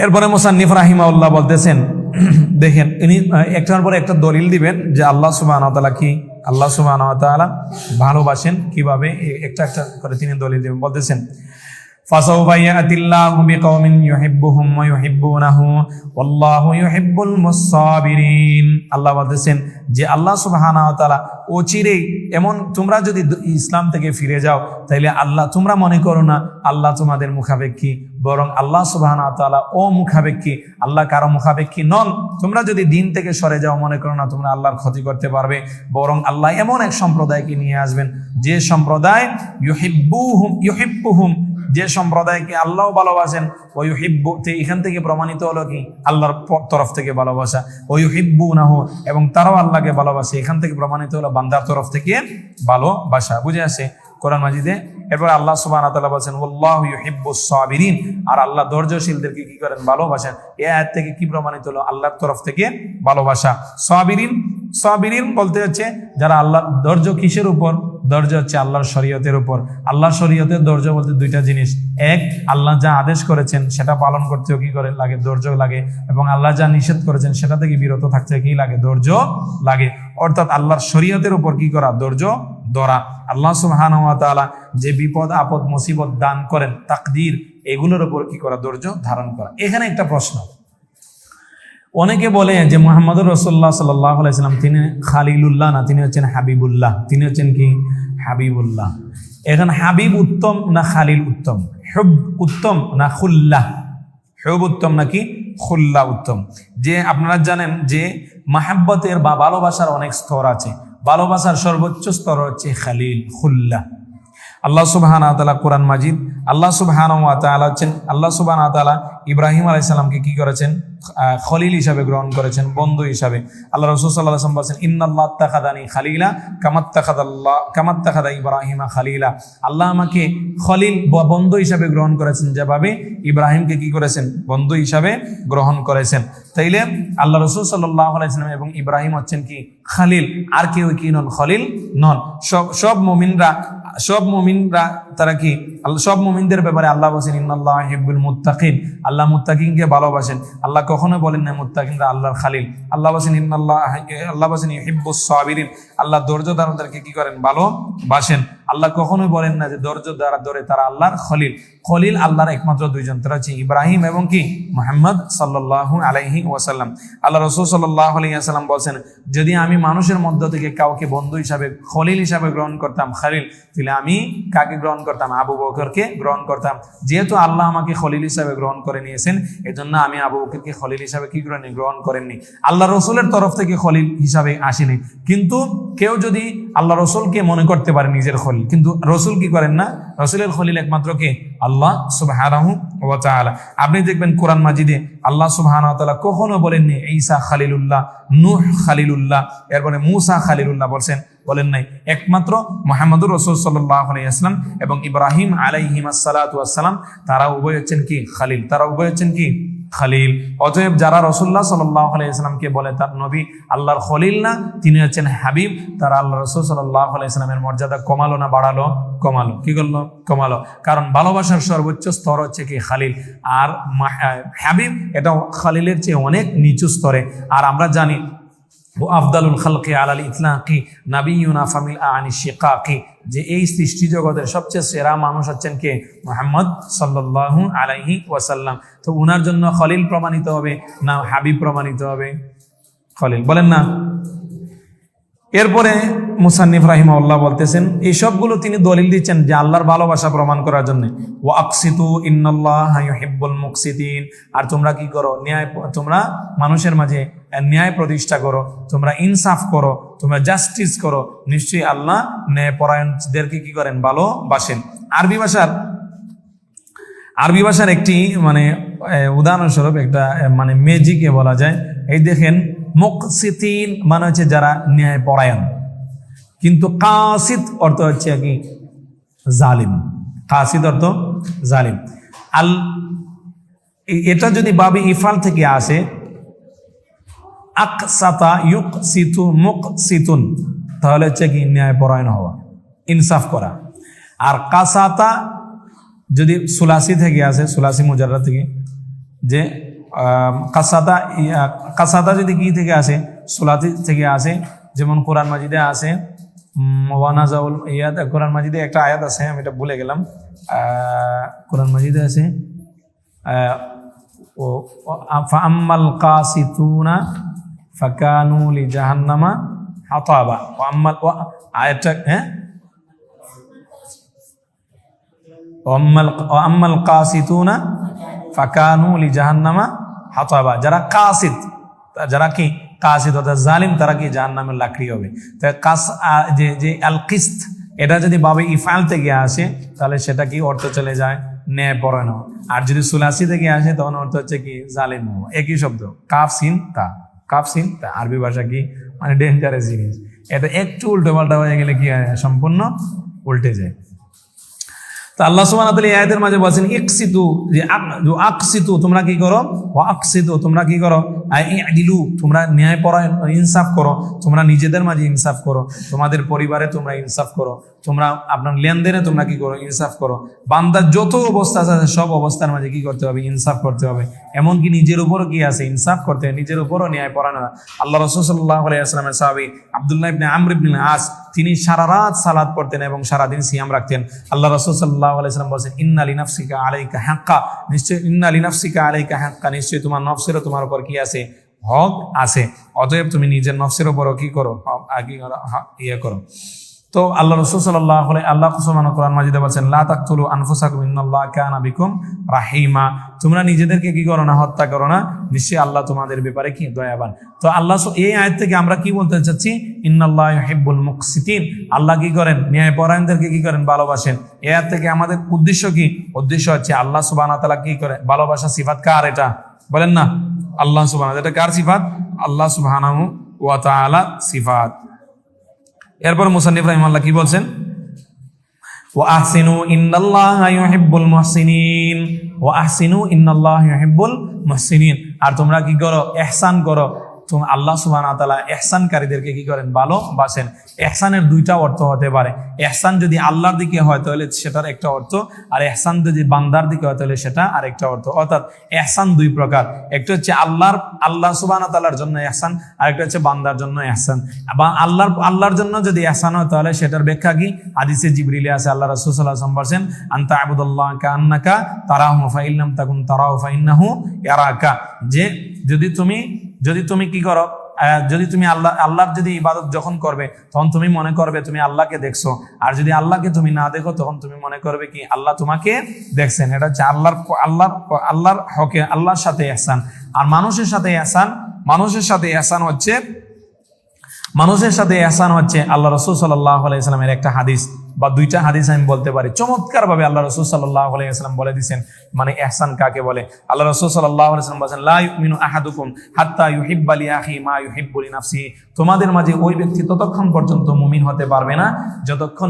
এরপরে মুসান্নিফ রাহিমাহুল্লাহ বলতেছেন, দেখেন ইনি একটার পর একটা দলিল দিবেন যে আল্লাহ সুবহানাহু ওয়া তাআলা কি, আল্লাহ সুবহানাহু ওয়া তাআলা ভালোবাসেন কিভাবে, একটা একটা করে তিনি দলিল দিবেন। বলতেছেন فسوف يأتي الله بقوم يحبهم ويحبونه والله يحب الصابرين। আল্লাহ বলতেছেন যে আল্লাহ সুবহানাহু ওয়া তাআলা অচিরেই এমন, তোমরা যদি ইসলাম থেকে ফিরে যাও তাহলে আল্লাহ, তোমরা মনে করো না আল্লাহ তোমাদের মুখাপেক্ষী, বরং আল্লাহ সুবহানাহু ওয়া তাআলা ও মুখাপেক্ষী, আল্লাহ কারো মুখাপেক্ষী নন। তোমরা যদি দিন থেকে সরে যাও, মনে করো না তোমরা আল্লাহর ক্ষতি করতে পারবে, বরং আল্লাহ এমন এক সম্প্রদায়কে নিয়ে আসবেন যে সম্প্রদায় ইউহিব্বুহুম, যে সম্প্রদায়কে আল্লাহ ভালোবাসেন। ও ইউহিব্বু, এখান থেকে প্রমাণিত হলো কি আল্লাহর তরফ থেকে ভালোবাসা। ও ইউহিব্বুনাহু, এবং তারাও আল্লাহকে ভালোবাসে। এখান থেকে প্রমাণিত হলো বান্দার তরফ থেকে ভালোবাসা। বুঝে আসে? কোরআন মাজিদে এরপর আল্লাহ সুবহানাহু ওয়া তাআলা বলেন ওয়াল্লাহু ইউহিব্বুস সাবিরিন, আর আল্লাহ ধৈর্যশীলদেরকে কি করেন, ভালোবাসেন। এই আয়াত থেকে কি প্রমাণিত হলো? আল্লাহর তরফ থেকে ভালোবাসা। সাবিরিন, সাবিরিন বলতে হচ্ছে যারা আল্লাহ, ধৈর্য কিসের উপর? ধৈর্য হচ্ছে আল্লাহর শরীয়তের উপর। আল্লাহর শরীয়তের ধৈর্য বলতে দুইটা জিনিস, এক আল্লাহ যা আদেশ করেছেন সেটা পালন করতেও কি করে লাগে, ধৈর্য লাগে, এবং আল্লাহ যা নিষেধ করেছেন সেটা থেকে বিরত থাকতে কি লাগে, ধৈর্য লাগে। অর্থাৎ আল্লাহর শরীয়তের উপর কি করা, ধৈর্য ধরা। আল্লাহ সুবহানাহু ওয়া তাআলা যে বিপদ আপদ মুসিবত দান করেন, তাকদীর, এগুলোর উপর কি করা, ধৈর্য ধারণ করা। এখানে একটা প্রশ্ন, অনেকে বলে যে মুহাম্মদুর রাসূলুল্লাহ সাল্লাল্লাহু আলাইহি সাল্লাম তিনি খালিলুল্লাহ না, তিনি হচ্ছেন হাবিবুল্লাহ। তিনি হচ্ছেন কি, হাবিবুল্লাহ। এখন হাবিব উত্তম না খালিল উত্তম? হুব উত্তম না খুল্লাহ? হুব উত্তম নাকি খুল্লাহ উত্তম? যে আপনারা জানেন যে মাহাব্বতের বা ভালোবাসার অনেক স্তর আছে, ভালোবাসার সর্বোচ্চ স্তর হচ্ছে খালিল, খুল্লাহ। আল্লাহ সুবহানাহু ওয়া তাআলা কোরআন মাজিদ, আল্লাহ সুবহানাহু ওয়া তাআলা হচ্ছেন, আল্লাহ সুবহানাহু ওয়া তাআলা ইব্রাহিম আলাইহিস সালামকে কি করেছেন, খলিল হিসাবে গ্রহণ করেছেন, বন্ধু হিসাবে। আল্লাহ রাসূল সাল্লাল্লাহু আলাইহি ওয়াসাল্লাম বলেছেন ইন্নাল্লাহ আত্তাখাযানি খালিলা কামাত্তাখাযা ইব্রাহিমা খালিলা। আল্লাহ আমাকে খলিল বা বন্ধু হিসাবে গ্রহণ করেছেন, যেভাবে ইব্রাহিমকে কি করেছেন, বন্ধু হিসাবে গ্রহণ করেছেন। তাইলে আল্লাহ রাসূল সাল্লাল্লাহু আলাইহি ওয়াসাল্লাম এবং ইব্রাহিম হচ্ছেন কি, খালিল। আর কেউ কি নন, খলিল নন। সব মুমিনরা তারা কি, সব মুমিনদের ব্যাপারে আল্লাহ বলেন ইন্নাল্লাহা ইউহিব্বুল মুত্তাকিন, আল্লাহ মুত্তাকিনকে ভালোবাসেন। আল্লাহ কখনো বলেন না মুত্তাকিনরা আল্লাহর খালিল। আল্লাহ বলেন আল্লাহ বলেন ইউহিব্বুস সাবিরিন, আল্লাহ ধৈর্য ধারণকারীকে কি করেন, ভালোবাসেন। আল্লাহ কখনোই বলেন না যে ধৈর্য দ্বারা ধরে তারা আল্লাহর খলিল। খলিল আল্লাহর একমাত্র দুইজন, তারা হচ্ছে ইব্রাহিম এবং কি, মুহাম্মদ সাল্লাল্লাহু আলাইহি ওয়াসাল্লাম। আল্লাহ রাসূল সাল্লাল্লাহু আলাইহি ওয়াসাল্লাম বলেন যদি আমি মানুষের মধ্য থেকে কাউকে বন্ধু হিসাবে, খলিল হিসাবে গ্রহণ করতাম, খালিল, তাহলে আমি কাকে গ্রহণ করতাম, আবু বকরকে গ্রহণ করতাম। যেহেতু আল্লাহ আমাকে খলিল হিসাবে গ্রহণ করে নিয়েছেন, এজন্য আমি আবু বকরকে খলিল হিসাবে কি করেনি, গ্রহণ করেননি। আল্লাহ রাসূলের তরফ থেকে খলিল হিসাবে আসেনি। কিন্তু কেউ যদি আল্লাহ রাসূলকে মনে করতে পারে নিজের খলিল, কিন্তু রাসূল কি করেন না, রাসূলের খলিল একমাত্র কে, আল্লাহ সুবহানাহু ওয়া তাআলা। আপনি দেখবেন কোরআন মাজিদে আল্লাহ সুবহানাহু ওয়া তাআলা কখনো বলেননি ঈসা খালিলুল্লাহ, নূহ খালিলুল্লাহ, এরপরে মূসা খালিলুল্লাহ বলেন নাই। একমাত্র মুহাম্মদুর রাসূল সাল্লাল্লাহু আলাইহি ওয়াসাল্লাম এবং ইব্রাহিম আলাইহিস সালাতু ওয়াস সালাম, তারা উভয় হচ্ছেন কি, খালিল। তারা উভয় হচ্ছেন কি, খালিল। অতএব যারা রাসূলুল্লাহ সাল্লাল্লাহু আলাইহি ওয়াসাল্লামকে বলে তার নবী, আল্লাহর খলিল না, তিনি হচ্ছেন হাবিব, তারা আল্লাহ রাসূল সাল্লাল্লাহু আলাইহি ওয়াসাল্লামের মর্যাদা কমালো না বাড়ালো? কমালো। কি করলো? কমালো। কারণ ভালোবাসার সর্বোচ্চ স্তর হচ্ছে কি, খালিল। আর হাবিব এটা খালিলের চেয়ে অনেক নিচু স্তরে। আর আমরা জানি আফদালুল খালকি আলাল ইতলাকি নাবিয়ুনা ফামিল আনি শিকাকি, যে এই সৃষ্টি জগতের সবচেয়ে সেরা মানুষ হচ্ছেন কে, মুহাম্মদ সাল্লাল্লাহু আলাইহি ওয়াসাল্লাম। তো উনার জন্য খলিল প্রমাণিত হবে না হাবিব প্রমাণিত হবে? খলিল। বলেন না। এরপরে মুসান্নিফ রাহিমাহুল্লাহ বলতেছেন এই সবগুলো তিনি দলিল দিচ্ছেন যে আল্লাহর ভালোবাসা প্রমাণ করার জন্য। ওয়া আকসিতু ইন্নাল্লাহা ইউহিব্বুল মুকসিতিন, আর তোমরা কি করো, ন্যায়, তোমরা মানুষের মাঝে ন্যায় প্রতিষ্ঠা করো, তোমরা ইনসাফ করো, তোমরা জাস্টিস করো, নিশ্চয়ই আল্লাহ ন্যায় পরায়ণদেরকে কি করেন, ভালোবাসেন। আরবি ভাষার একটি মানে উদাহরণস্বরূপ একটা মানে ম্যাজিকে বলা যায়। এই দেখেন, মুকসিতিন মানে হচ্ছে যারা ন্যায় পরায়ণ, কিন্তু কাসিদ অর্থ হচ্ছে কি, জালিম। কাসিদ অর্থ জালিম। এটা যদি বাবে ইফাল থেকে আসে, আকসাতা ইউকসিতু মুকসিতুন, তাহলে হচ্ছে কি ন্যায় পরায়ণ হওয়া, ইনসাফ করা। আর কাসাতা যদি সুলাসি থেকে আসে, সুলাসি মুজাররা থেকে, যে কাসাতা যদি কি থেকে আসে, সুলাতি থেকে আসে। যেমন কোরআন মাজিদে আসে ওয়ানাজাউল ইয়াদ, কোরআন মাজিদে একটা আয়াত আছে, আমি এটা ভুলে গেলাম। কোরআন মাজিদে আছে ফাআম্মাল কাসিতুনা ফাকানু লিজাহান্নামা হাতাবা। আয়াতটা ওয়াম্মাল কাসিতুনা ফাকানু লিজাহান্নামা হাতাবা। যারা কাসিদ, যারা কি কাসিদ অর্থাৎ জালিম, তারা কি জাহান্নামের লাকড়ি হবে। তাই যে আল কিস্ত, এটা যদি বাবে ইফআল থেকে আসে তাহলে সেটা কি অর্থ চলে যায় ন্যায় পরায়ণ। আর যদি সুলাসি থেকে আসে তখন অর্থ হচ্ছে কি জালিম হওয়া। একই শব্দ, কাফ সিন তা, কাফ সিন তা। আরবি ভাষা কি মানে ডেঞ্জারাস জিনিস। এটা একটু উল্টো পাল্টা হয়ে গেলে কি হয়, সম্পূর্ণ উল্টে যায়। তো আল্লাহ সুবহানাহু ওয়া তাআলা এই আয়াতের মাঝে বলেন ইকসিতু, যে আকসিতু তোমরা কি করো, ওয়া আকসিতু তোমরা কি করো, ইদিলু তোমরা ন্যায়পরায়ণ ইনসাফ করো, তোমরা নিজেদের মাঝে ইনসাফ করো, তোমাদের পরিবারে তোমরা ইনসাফ করো, তোমরা আপনার লেনদেনে তোমরা কি করো, ইনসাফ করো। বান্দার যত অবস্থা আছে সব অবস্থার মাঝে কি করতে হবে, ইনসাফ করতে হবে। এমনকি নিজের উপরও কি আছে, ইনসাফ করতে হবে, নিজের উপরও ন্যায়পরায়ণ। আল্লাহ রাসূল সাল্লাল্লাহু আলাইহি ওয়াসাল্লামের সাহাবী আব্দুল্লাহ ইবনে আমর ইবনে আস, তিনি সারা রাত সালাত পড়তেন এবং সারাদিন সিয়াম রাখতেন। আল্লাহ রাসূল সাল্লাল্লাহু আলাইহি ওয়াসাল্লাম বলেন ইন্না লিনাফসিকা আলাইকা হাক্কা, নিশ্চয় ইন্না লিনাফসিকা আলাইকা হাক্কা, নিশ্চয় তোমার নফসেরও তোমার উপর কি আছে, হক আছে। অতএব তুমি নিজের নফসের উপরও কি করো, ইয়ে করো। তো আল্লাহ রাসূল সাল্লাল্লাহু আলাইহি আল্লাহ সুবহানাহু কোরআন মাজিদে বলেন লা তাকতুলু আনফুসাকুম ইন্নাল্লাহা কানা বিকুম রাহিমা, তোমরা নিজেদেরকে কি করো না, হত্যা করো না, নিশ্চয়ই আল্লাহ তোমাদের ব্যাপারে কি দয়াবান। তো আল্লাহ এই আয়াত থেকে আমরা কি বলতে চাচ্ছি, ইন্নাল্লাহা ইউহিব্বুল মুকসিতিন, আল্লাহ কি করেন, ন্যায়পরায়ণদেরকে কি করেন, ভালোবাসেন। এই আয়াত থেকে আমাদের উদ্দেশ্য কি, উদ্দেশ্য হচ্ছে আল্লাহ সুবহানাহু ওয়া তাআলা কি করে, ভালোবাসা সিফাত কার, এটা বলেন না, আল্লাহ সুবহানাহু, এটা কার সিফাত, আল্লাহ সুবহানাহু ওয়া তাআলা সিফাত। এরপর মুসান্নিফ রাহিমাহুল্লাহ কি বলছেন, ওয়া আহসিনু ইন্নাল্লাহা ইউহিব্বুল মুহসিনিন, ওয়া আহসিনু ইন্নাল্লাহা ইউহিব্বুল মুহসিনিন, আর তোমরা কি করো, ইহসান করো। তো আল্লাহ সুবহানাহু ওয়া তাআলা ইহসানকারীদেরকে কি করেন, ভালোবাসেন। ইহসানের দুইটা অর্থ হতে পারে, ইহসান যদি আল্লাহর দিকে হয় তাহলে সেটার একটা অর্থ, আর ইহসান যদি বান্দার দিকে হয় তাহলে সেটা আরেকটা অর্থ। অর্থাৎ ইহসান দুই প্রকার, একটা হচ্ছে আল্লাহ সুবহানাহু ওয়া তাআলার জন্য ইহসান, আর একটা হচ্ছে বান্দার জন্য ইহসান। বা আল্লাহর জন্য যদি ইহসান হয় তাহলে সেটার ব্যাখ্যা কি, হাদিসে জিবরিলে আছে, আল্লাহ রাসূল সাল্লাল্লাহু আলাইহি ওয়াসাল্লাম বলেন আনতা আবুদুল্লাহ কাআন্নাকা তারাহু ফাইন লাম তাকুন তারাহু ফাইন্নাহু ইয়ারাকা, যে যদি তুমি কি করো, যদি তুমি আল্লাহর যদি ইবাদত যখন করবে তখন তুমি মনে করবে তুমি আল্লাহকে দেখছো, আর যদি আল্লাহকে তুমি না দেখো তখন তুমি মনে করবে কি আল্লাহ তোমাকে দেখছেন। এটা হচ্ছে আল্লাহর হকে, আল্লাহর সাথে ইহসান। আর মানুষের সাথে ইহসান হচ্ছে আল্লাহ রাসূল সাল্লাল্লাহু আলাইহি ওয়াসাল্লামের একটা হাদিস বা দুইটা হাদিস আমি বলতে পারি, চমৎকার ভাবে আল্লাহ রাসূল সাল্লাল্লাহু আলাইহি ওয়াসাল্লাম বলে দিয়েছেন মানে ইহসান কাকে বলে। আল্লাহ রাসূল সাল্লাল্লাহু আলাইহি ওয়াসাল্লাম বলেন লা ইউমিনু আহাদুকুম হাত্তা ইউহিব্বা লি আখি মা ইউহিব্বু লি নাফসিহি, তোমাদের মাঝে ওই ব্যক্তি ততক্ষণ পর্যন্ত মুমিন হতে পারবে না যতক্ষণ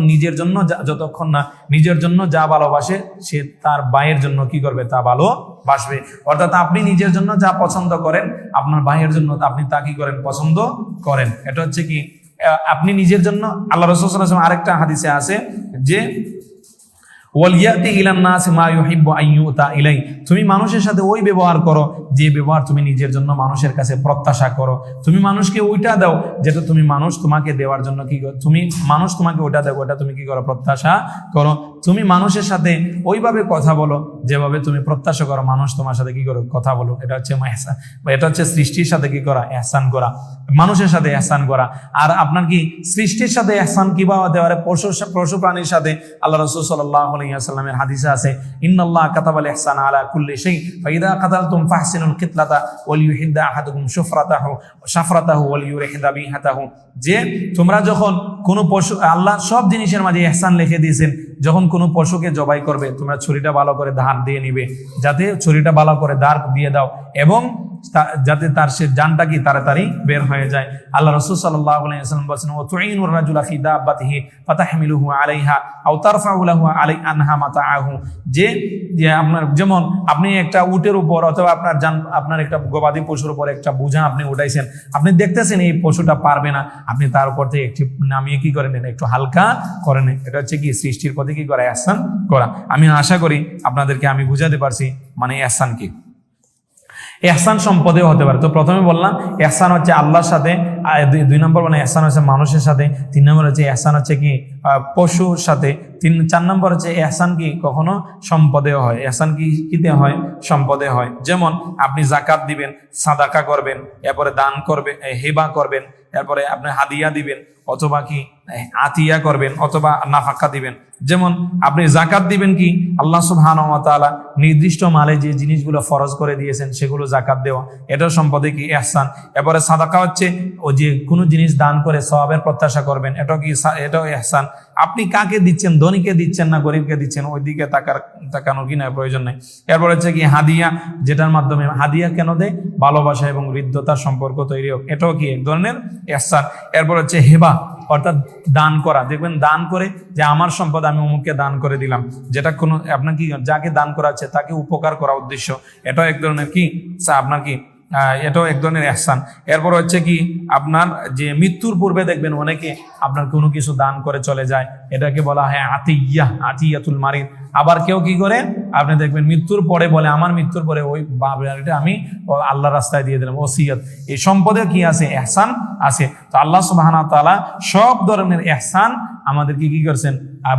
না নিজের জন্য যা ভালোবাসে সে তার ভাইয়ের জন্য কি করবে, তা ভালোবাসবে। অর্থাৎ আপনি নিজের জন্য যা পছন্দ করেন আপনার ভাইয়ের জন্য আপনি তা কি করেন, পছন্দ করেন। এটা হচ্ছে কি আপনি নিজের জন্য, আল্লাহ রাসূল সাল্লাল্লাহু আলাইহি ওয়াসাল্লাম আরেকটা হাদিসে আছে যে ওয়ালিয়াতি ইলান নাস মা ইউহিব্বু আন ইউতা ইলাই, তুমি মানুষের সাথে ওই ব্যবহার করো যে ব্যবহার তুমি নিজের জন্য মানুষের কাছে প্রত্যাশা করো। তুমি মানুষকে ওইটা দাও যেটা তুমি মানুষ তোমাকে দেওয়ার জন্য কি করো, তুমি মানুষ তোমাকে ওইটা দাও ওটা তুমি কি করো, প্রত্যাশা করো। তুমি মানুষের সাথে ওইভাবে কথা বলো যেভাবে তুমি প্রত্যাশা করো মানুষ তোমার সাথে কি করো, কথা বলো। এটা হচ্ছে ইহসান, এটা হচ্ছে সৃষ্টির সাথে কি করা, ইহসান করা, মানুষের সাথে ইহসান করা। আর আপনার কি সৃষ্টির সাথে ইহসান কিভাবে হতে পারে, পশু প্রাণীর সাথে আল্লাহ রাসূল সাল্লাল্লাহু আলাইহি ওয়াসাল্লামের হাদিসে আছে ইন্নাল্লাহা কাতাবাল ইহসানা আলা কুল্লি শাই ফাইদা কাতালতুম ফাহসিনুল কিতলাতা ওয়াল ইউহিদ্দা আহাদুকুম শাফরাতাহু ওয়াল ইউরিহদা বিহাতাহু, যে তোমরা যখন কোনো পশু, আল্লাহ সব জিনিসের মাঝে ইহসান লিখে দিয়েছেন, যখন কোনো পশুকে জবাই করবে তোমরা ছুরিটা ভালো করে ধার দিয়ে নিবে, যাতে ছুরিটা ভালো করে ধার দিয়ে দাও এবং যাতে তার সে জানটা কি তাড়াতাড়ি বের হয়ে যায়। আল্লাহ রাসূল সাল্লাল্লাহু আলাইহি ওয়াসাল্লাম বলেন ওয়া তুঈনুর রাজুলা ফি দাব্বাতিহি ফাতাহমিলুহু আলাইহা আও তারফাউ লাহু আলাই আনহা মাতাআহু, যে আপনার যেমন আপনি একটা উটের উপর অথবা আপনার একটা গবাদি পশুর উপর একটা বোঝা আপনি উঠাইছেন, আপনি দেখতেছেন এই পশুটা পারবে না, আপনি তার উপর থেকে একটু নামিয়ে কি করেন, একটু হালকা করেন। এটা হচ্ছে কি সৃষ্টির প্রতি কি করা, ইহসান করা। আমি আশা করি আপনাদেরকে আমি বুঝাতে পারছি মানে ইহসান কি। ইহসান সম্পদেও হতে পারে। তো প্রথমে বললাম ইহসান হচ্ছে আল্লাহর সাথে, দুই নম্বর মানে ইহসান হচ্ছে মানুষের সাথে, তিন নম্বর হচ্ছে ইহসান হচ্ছে কি পশুর সাথে, চার নম্বর হচ্ছে ইহসান কি কখনো সম্পদেও হয়। ইহসান কিতে হয়, সম্পদে হয়। যেমন আপনি যাকাত দিবেন, সাদাকা করবেন, এরপরে দান করবেন, হেবা করবেন, এরপরে আপনি হাদিয়া দিবেন, অথবা কি আতিয়া করবেন, অথবা নাফাকা দিবেন। যেমন আপনি যাকাত দিবেন কি আল্লাহ সুবহানাহু ওয়া তাআলা নির্দিষ্ট মালে যে জিনিসগুলো ফরজ করে দিয়েছেন সেগুলো যাকাত দেওয়া, এটার সম্পদে কি ইহসান। এরপরে সাদাকা হচ্ছে ও যে কোনো জিনিস দান করে সওয়াবের প্রত্যাশা করবেন, এটাও কি, এটাও ইহসান। আপনি কাকে দিচ্ছেন, ধনীকে দিচ্ছেন না গরিবকে দিচ্ছেন, ওই দিকে তাকানোর কি না প্রয়োজন নেই। এরপর হচ্ছে কি হাদিয়া, যেটার মাধ্যমে হাদিয়া কেন দেয়, ভালোবাসা এবং হৃদ্যতার সম্পর্ক তৈরি হোক, এটাও কি এক ধরনের ইহসান। এরপর হচ্ছে হেবা, অর্থাৎ দান করা। দেখবেন দান করে যে আমার সম্পদ আমি অমুককে দান করে দিলাম, যেটা কোনো আপনার কি যাকে দান করা হচ্ছে তাকে উপকার করা উদ্দেশ্য, এটাও এক ধরনের কি আপনার কি এটাও এক ধরনের ইহসান। এরপর হচ্ছে কি আপনার যে মৃত্যুর পূর্বে দেখবেন অনেকে আপনার কোনো কিছু দান করে চলে যায়, এটাকে বলা হয় আতিয়াতুল মারিদ। আবার কেউ কি করে আপনি দেখবেন মৃত্যুর পরে বলে আমার মৃত্যুর পরে ওই বাড়িটা আমি আল্লাহর রাস্তায় দিয়ে দিলাম, ওসিয়ত। এই সম্পদে কি আছে? ইহসান আছে। তো আল্লাহ সুবহানাহু ওয়া তাআলা সব ধরনের ইহসান আমাদেরকে কি করছেন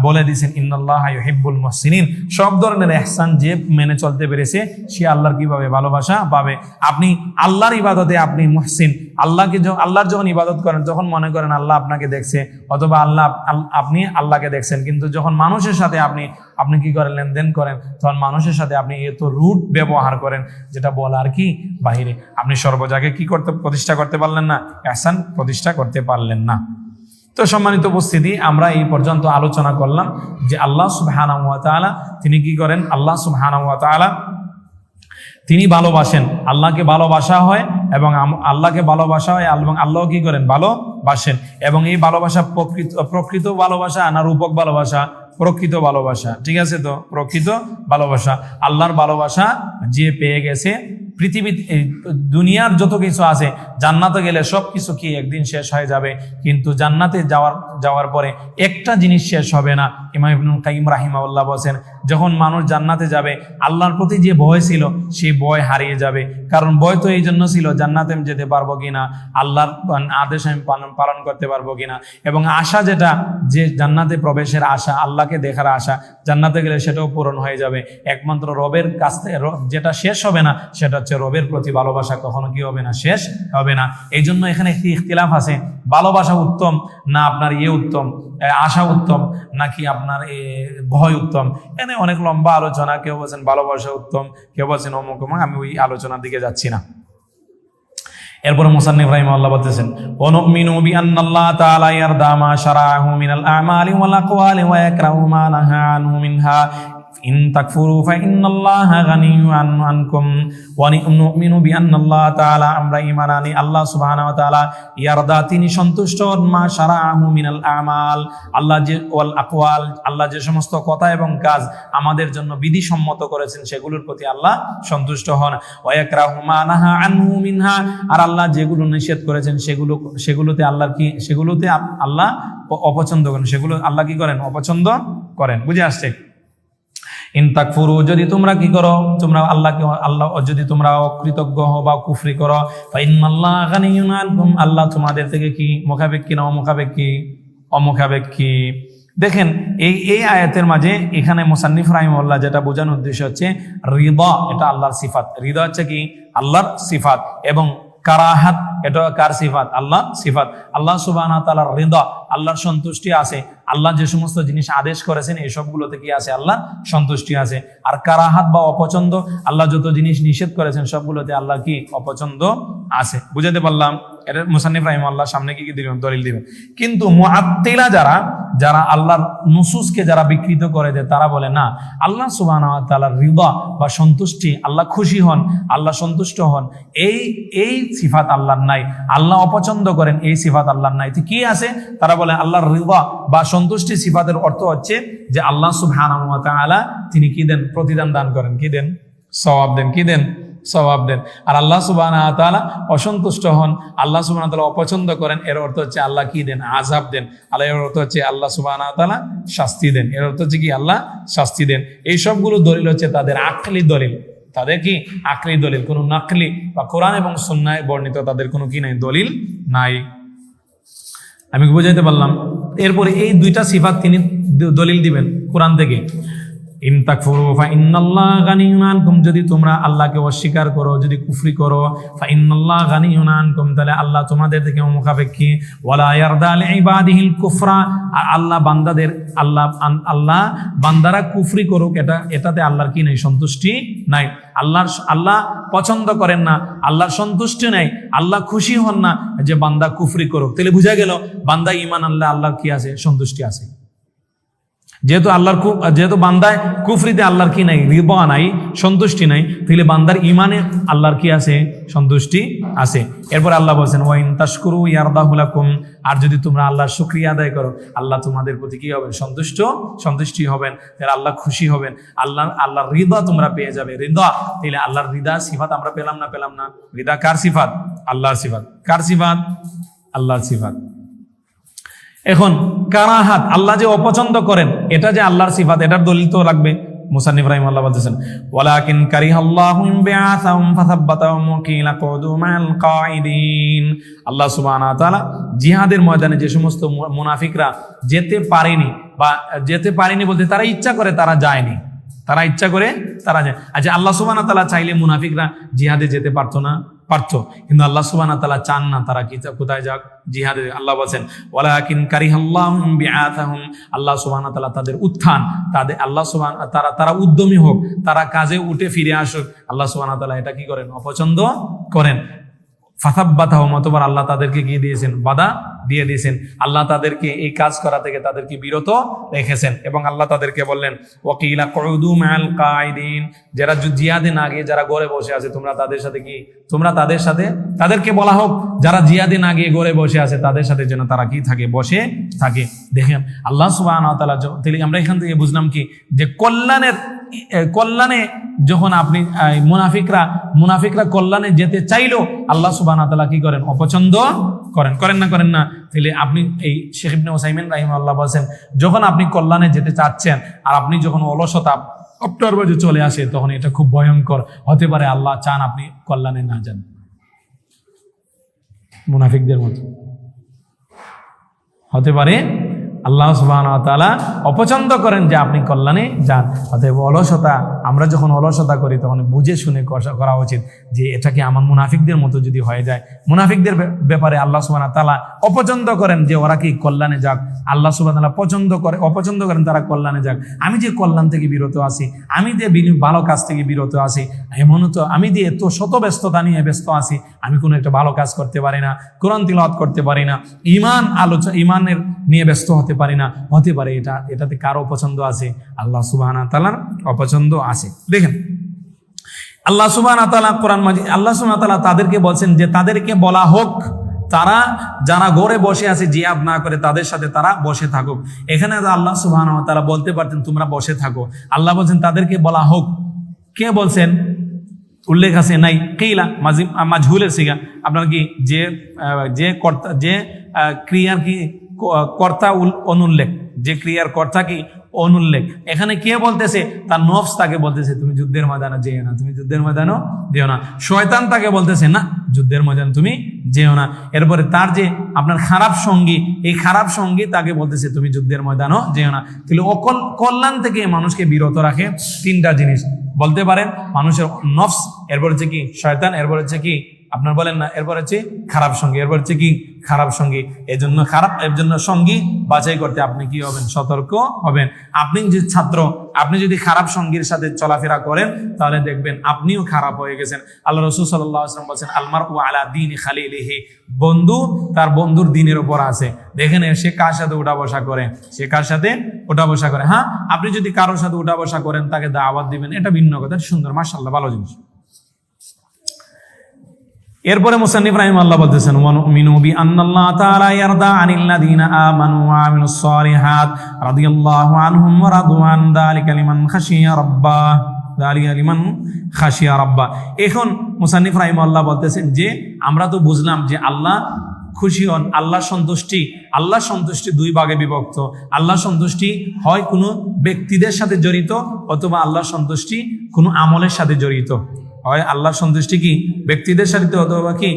বলে দিয়েছেন, ইন্নাল্লাহা ইউহিব্বুল মুহসিনিন। সব ধরনের ইহসান যে মেনে চলতে পেরেছে সে আল্লাহর কিভাবে ভালোবাসা পাবে। আপনি আল্লাহর ইবাদতে আপনি মুহসিন, আল্লাহর যখন ইবাদত করেন তখন মনে করেন আল্লাহ আপনাকে দেখছে, অথবা আপনি আল্লাহকে দেখছেন, কিন্তু যখন মানুষের সাথে আপনি কি করেন লেনদেন করেন, তখন মানুষের সাথে আপনি এত রুড ব্যবহার করেন যেটা বলার কি বাহিরে। আপনি সর্বজায়গায় কি প্রতিষ্ঠা করতে পারলেন না? ইহসান প্রতিষ্ঠা করতে পারলেন না। তো সম্মানিত উপস্থিতি, আমরা এই পর্যন্ত আলোচনা করলাম যে আল্লাহ সুবহানাহু ওয়া তাআলা তিনি কি করেন, আল্লাহ সুবহানাহু ওয়া তাআলা তিনি ভালোবাসেন, আল্লাহকে ভালোবাসা হয় এবং আল্লাহকে ভালোবাসা হয় এবং আল্লাহ কি করেন ভালোবাসেন। এবং এই ভালোবাসা প্রকৃত ভালোবাসা না রূপক ভালোবাসা? প্রকৃত ভালোবাসা। ঠিক আছে, তো প্রকৃত ভালোবাসা, আল্লাহর ভালোবাসা যে পেয়ে গেছে, পৃথিবী দুনিয়ার যত কিছু আছে, জান্নাতে গেলে সব কিছু কি একদিন শেষ হয়ে যাবে, কিন্তু জান্নাতে যাওয়ার পরে একটা জিনিস শেষ হবে না। ইমাম ইবনুল কাইয়িম রাহিমাহুল্লাহ বলেন, যখন মানুষ জান্নাতে যাবে আল্লাহর প্রতি যে ভয় ছিল সেই ভয় হারিয়ে যাবে। কারণ ভয় তো এই জন্য ছিল জান্নাতে আমি যেতে পারবো কিনা, আল্লাহর আদেশ আমি পালন করতে পারবো কিনা। এবং আশা যেটা, যে জান্নাতে প্রবেশের আশা, আল্লাহকে দেখার আশা, জান্নাতে গেলে সেটাও পূরণ হয়ে যাবে। একমাত্র রবের কাছ থেকে যেটা শেষ হবে না সেটা হচ্ছে রবের প্রতি ভালোবাসা, কখনো কি হবে না? শেষ হবে না। এই জন্য এখানে একটি ইখতিলাফ আছে, ভালোবাসা উত্তম না আপনার উত্তম, আশা উত্তম নাকি আপনার ভয় উত্তম। এখানে অনেক লম্বা আলোচনা, কেউ বলছেন ভালোবাসা উত্তম, কেউ বলছেন অমুক। আমি ওই আলোচনার দিকে যাচ্ছি না। এরপরে মুসান্নিফ রাহিমাহুল্লাহ বলতেছেন, ওয়ানুমিনু বিআন্নাল্লাহ তাআলা ইয়ারদা মা শারাআহু মিনাল আমালি ওয়াল আকওয়ালি ওয়া ইয়াকরাহু মা নাহা আনহু মিনহা ইন তাকফুরু ফাইন্নাল্লাহা গানিয়্যুন আনকুম ওয়া নুমিনু বিআন্নাল্লাহ তাআলা, আমরা ঈমান আনি আল্লাহ সুবহানাহু ওয়া তাআলা ইয়ারদা তিনি সন্তুষ্ট মা শারাআহু মিনাল আমাল, আল্লাহ যে ওয়াল আকওয়াল, আল্লাহ যে সমস্ত কথা এবং কাজ আমাদের জন্য বিধিসম্মত করেছেন সেগুলোর প্রতি আল্লাহ সন্তুষ্ট হন। ওয়া ইয়াকরাহু মা নাহা আনহু মিনহা, আর আল্লাহ যেগুলো নিষেধ করেছেন সেগুলোতে আল্লাহ অপছন্দ করেন, সেগুলো আল্লাহ কি করেন? অপছন্দ করেন। বুঝে আসছে? ইন তাকফুরু, যদি তোমরা কি করো, তোমরা আল্লাহ যদি তোমরা অকৃতজ্ঞ হও বা কুফরি করো, ফাইন্নাল্লাহা গানিয়্যুন আনকুম, আল্লাহ তোমাদের থেকে কি মুখাপেক্ষী না অমুখাপেক্ষী। দেখেন এই আয়াতের মাঝে এখানে মুসান্নিফ রাহিমাহুল্লাহ যেটা বোঝানোর উদ্দেশ্য হচ্ছে রিদা, এটা আল্লাহর সিফাত। রিদা হচ্ছে কি আল্লাহর সিফাত, এবং কারাহাত এটা কার সিফাত? আল্লাহ সিফাত। আল্লাহ সুবহানাহু ওয়া তাআলার রিদা, আল্লাহর সন্তুষ্টি আছে। আল্লাহ যে সমস্ত জিনিস আদেশ করেছেন এই সবগুলোতে কি আছে? আল্লাহর সন্তুষ্টি আছে। আর কারাহাত বা অপছন্দ, আল্লাহ যত জিনিস নিষেধ করেছেন সবগুলোতে আল্লাহ কি অপছন্দ আছে। বুঝাতে পারলাম? এটা মুসান্নিফ রাহিমাহুল্লাহ সামনে কি দিবেন? দলিল দিবেন। কিন্তু মুআত্তিলা যারা আল্লাহর নুসুসকে যারা বিকৃত করে দেয়, তারা বলে না, আল্লাহ সুবহানাহু ওয়া তাআলার রিদা বা সন্তুষ্টি, আল্লাহ খুশি হন, আল্লাহ সন্তুষ্ট হন, এই সিফাত আল্লাহর নাই। আল্লাহ অপছন্দ করেন, এই সিফাত আল্লাহর নাই। তো কি আছে? তারা বলে আল্লাহর রিদা বা সন্তুষ্টি সিফাতের অর্থ হচ্ছে যে আল্লাহ সুবহানাহু ওয়া তাআলা তিনি কি দেন? প্রতিদান দান করেন। কি দেন? সওয়াব দেন। কি দেন? সওয়াব দেন। আর আল্লাহ সুবহানাহু ওয়া তাআলা অসন্তুষ্ট হন, আল্লাহ সুবহানাহু ওয়া তাআলা অপছন্দ করেন, এর অর্থ হচ্ছে আল্লাহ কি দেন? আযাব দেন। এর অর্থ হচ্ছে আল্লাহ সুবহানাহু ওয়া তাআলা শাস্তি দেন। এর অর্থ হচ্ছে কি? আল্লাহ শাস্তি দেন। এই সবগুলো দলিল হচ্ছে তাদের আকলি দলিল, তাদের কি আকলি দলিল, কোনো নাকলি বা কোরআন এবং সুন্নাহে বর্ণিত তাদের কোনো কি নাই? দলিল নাই। আমি বুঝাইতে পারলাম? এরপরে এই দুইটা সিফাত তিনি দলিল দিবেন কোরআন থেকে। ইন তাকফুরু ফাইন্নাল্লাহা গানিয়্যুন আনকুম, যদি তোমরা আল্লাহকে অস্বীকার করো, যদি কুফরি করো, ফাইন্নাল্লাহা গানিয়্যুন আনকুম, তাহলে আল্লাহ তোমাদের থেকে মুখাপেক্ষী। ওয়ালা ইয়ারদা লিইবাদিহিল কুফরা, আর আল্লাহ বান্দারা কুফরি করুক, এটাতে আল্লাহর কি নাই? সন্তুষ্টি নাই। আল্লাহ পছন্দ করেন না, আল্লাহর সন্তুষ্টি নাই, আল্লাহ খুশি হন না যে বান্দা কুফরি করুক। তাহলে বুঝা গেল বান্দা ঈমান আনলে আল্লাহর কি আছে? সন্তুষ্টি আছে। যেহেতু বান্দায় কুফরিতে আল্লাহর কি নাই, রিদা নাই, সন্তুষ্টি নাই, তাহলে বান্দার ইমানে আল্লাহর কি আছে, সন্তুষ্টি আছে। এরপর আল্লাহ বলছেন ওয়া ইন তাশকুরু ইয়ারদাহু লাকুম, আর যদি তোমরা আল্লাহর শুকরিয়া আদায় করো আল্লাহ তোমাদের প্রতি কি হবেন, সন্তুষ্টি হবেন, তাহলে আল্লাহ খুশি হবেন, আল্লাহর রিদা তোমরা পেয়ে যাবে। রিদা, তাহলে আল্লাহর রিদা সিফাত আমরা পেলাম না? রিদা কার সিফাত? আল্লাহর সিফাত। কার সিফাত? আল্লাহর সিফাত। এখন কারাহাত, আল্লাহ যে অপছন্দ করেন, এটা যে আল্লাহর সিফাত, এটার দলিল তো লাগবে। মুসান্নিফ রাহিমাহুল্লাহ বলতেছেন ওয়ালাকিন কারিহাল্লাহু বিআসাহুম ফাসাব্বাতাহুম ওয়া কিলা কুদু মাল কাঈদিন। আল্লাহ সুবহানাহু ওয়া তাআলা জিহাদের ময়দানে যে সমস্ত মুনাফিকরা যেতে পারেনি বলতে তারা ইচ্ছা করে তারা যায়নি, তারা যায়। আচ্ছা, আল্লাহ সুবহানাহু ওয়া তাআলা চাইলে মুনাফিকরা জিহাদে যেতে পারতো, কিন্তু আল্লাহ সুবহানাহু ওয়া তাআলা চান না তারা কোথায় যাক, জিহাদে। আল্লাহ বলেন ওয়ালাকিন কারিহাল্লাহু বিআসাহুম, আল্লাহ সুবহানাহু ওয়া তাআলা তাদের উত্থান, তারা উদ্যমী হোক, তারা কাজে উঠে ফিরে আসুক, আল্লাহ সুবহানাহু ওয়া তাআলা এটা কি করেন, অপছন্দ করেন। ফাসাব্বাতাহুম, অতঃপর আল্লাহ তাদেরকে কি দিয়েছেন, বাধা দিয়ে দিয়েছেন। আল্লাহ তাদেরকে এই কাজ করা থেকে তাদেরকে বিরত রেখেছেন, এবং আল্লাহ তাদেরকে বললেন ওয়াকিলা কুদু মাল কাঈদিন, যারা জিহাদে না গিয়ে যারা ঘরে বসে আছে তাদেরকে বলা হোক যারা জিহাদে না গিয়ে ঘরে বসে আছে তাদের সাথে যেন তারা কি থাকে, বসে থাকে। দেখেন আল্লাহ সুবহানাহু ওয়া তাআলা, তাহলে আমরা এখান থেকে বুঝলাম কি, যে কল্যাণে যখন আপনি মুনাফিকরা কল্যাণে যেতে চাইলেও আল্লাহ সুবহানাহু ওয়া তাআলা কি করেন, অপছন্দ করেন না। তাহলে আপনি এই শেখ ইবনে উসাইমিন রাহিমাহুল্লাহ বলেন, যখন আপনি কল্যাণে যেতে চাচ্ছেন আর আপনি যখন অলসতা আপনার মাঝে চলে আসে, তখন এটা খুব ভয়ঙ্কর হতে পারে। আল্লাহ চান আপনি কল্যাণে না যান, মুনাফিকদের মতো হতে পারে। আল্লাহ সুবহানাহু ওয়া তাআলা অপছন্দ করেন যে আপনি কল্যাণে যান। অতএব অলসতা, আমরা যখন অলসতা করি তখন বুঝে শুনে করা উচিত, যে এটা কি আমার মুনাফিকদের মতো যদি হয়ে যায়। মুনাফিকদের ব্যাপারে আল্লাহ সুবহানাহু ওয়া তাআলা অপছন্দ করেন যে ওরা কি কল্যাণে যাক, আল্লাহ সুবহানাহু ওয়া তাআলা অপছন্দ করেন তারা কল্যাণে যাক। আমি যে কল্যাণ থেকে বিরত আছি, আমি যে ভালো কাজ থেকে বিরত আছি, এমনও তো আমি যে এত শত ব্যস্ততা নিয়ে ব্যস্ত আছি, আমি কোনো একটা ভালো কাজ করতে পারি না, কোরআন তিলাওয়াত করতে পারি না, ইমানের নিয়ে ব্যস্ত হতে পারি না, হতে পারে এটাতে কারো অপছন্দ আছে, আল্লাহ সুবহানাহু ওয়া তাআলার অপছন্দ আছে। দেখেন আল্লাহ সুবহানাহু ওয়া তাআলা কোরআন মাজিদ, আল্লাহ সুবহানাহু ওয়া তাআলা তাদেরকে বলছেন যে তাদেরকে বলা হোক তারা যারা ঘরে বসে আছে জিহাদ না করে তাদের সাথে তারা বসে থাকুক। এখানে আল্লাহ সুবহানাহু ওয়া তাআলা বলতে পারতেন তোমরা বসে থাকো, আল্লাহ বলছেন তাদেরকে বলা হোক। কে বলছেন উল্লেখ আছে নাই, কিলা মাজহুলের সিগা, আপনার কি যে ক্রিয়ার কি কর্তা অনুল্লেখ, যে ক্রিয়ার কর্তা কি অনুল্লেখ। এখানে কে বলতেছে, তার নফস তাকে বলতেছে তুমি যুদ্ধের ময়দানে যেও না, তুমি যুদ্ধের ময়দানও যেও না। শয়তান তাকে বলতেছে না, যুদ্ধের ময়দানে তুমি যেও না। এরপরে তার যে আপনার খারাপ সঙ্গী, এই খারাপ সঙ্গী তাকে বলতেছে তুমি যুদ্ধের ময়দানও যেও না। তাহলে কল্যাণ থেকে মানুষকে বিরত রাখে তিনটা জিনিস বলতে পারেন, মানুষের নফস, এরপর হচ্ছে কি শয়তান, এরপর হচ্ছে কি আপনার বলেন না, এরপর হচ্ছে খারাপ সঙ্গী, এরপর হচ্ছে কি খারাপ সঙ্গী। এর জন্য সঙ্গী বাছাই করতে আপনি কি হবেন, সতর্ক হবেন। আপনি যে ছাত্র, আপনি যদি খারাপ সঙ্গীর সাথে চলাফেরা করেন তাহলে দেখবেন আপনিও খারাপ হয়ে গেছেন। আল্লাহ রাসূল সাল্লাল্লাহু আলাইহি ওয়াসাল্লাম বলেছেন আলমারউ আলা দীনি খালিলিহি, বন্ধু তার বন্ধুর দিনের উপর আছে। দেখেন সে কার সাথে উঠা বসা করে, হ্যাঁ আপনি যদি কারোর সাথে উঠা বসা করেন তাকে দাওয়াত দিবেন, এটা ভিন্ন কথা, সুন্দর, মাশাআল্লাহ, ভালো জিনিস। এরপরে মুসান্নিফ রাহিমাহুল্লাহ বলতেছেন ওয়ানুমিনু বিআন্নাল্লাহ তাআলা ইয়ারদা আনিল্লাযিনা আমানু ওয়া আমিলুস সালিহাত রাদিয়াল্লাহু আনহুম ওয়া রাদওয়ান যালিকা লিমান খাশিয়া রাব্বা। এখন মুসান্নিফ রাহিমাহুল্লাহ বলতেছেন যে আমরা তো বুঝলাম যে আল্লাহ খুশি হন, আল্লাহ সন্তুষ্টি দুই ভাগে বিভক্ত। আল্লাহ সন্তুষ্টি হয় কোনো ব্যক্তিদের সাথে জড়িত, অথবা আল্লাহ সন্তুষ্টি কোনো আমলের সাথে জড়িত। হয় আল্লাহ সন্তুষ্টি কি ব্যক্তিদের সাথে, অথবা কি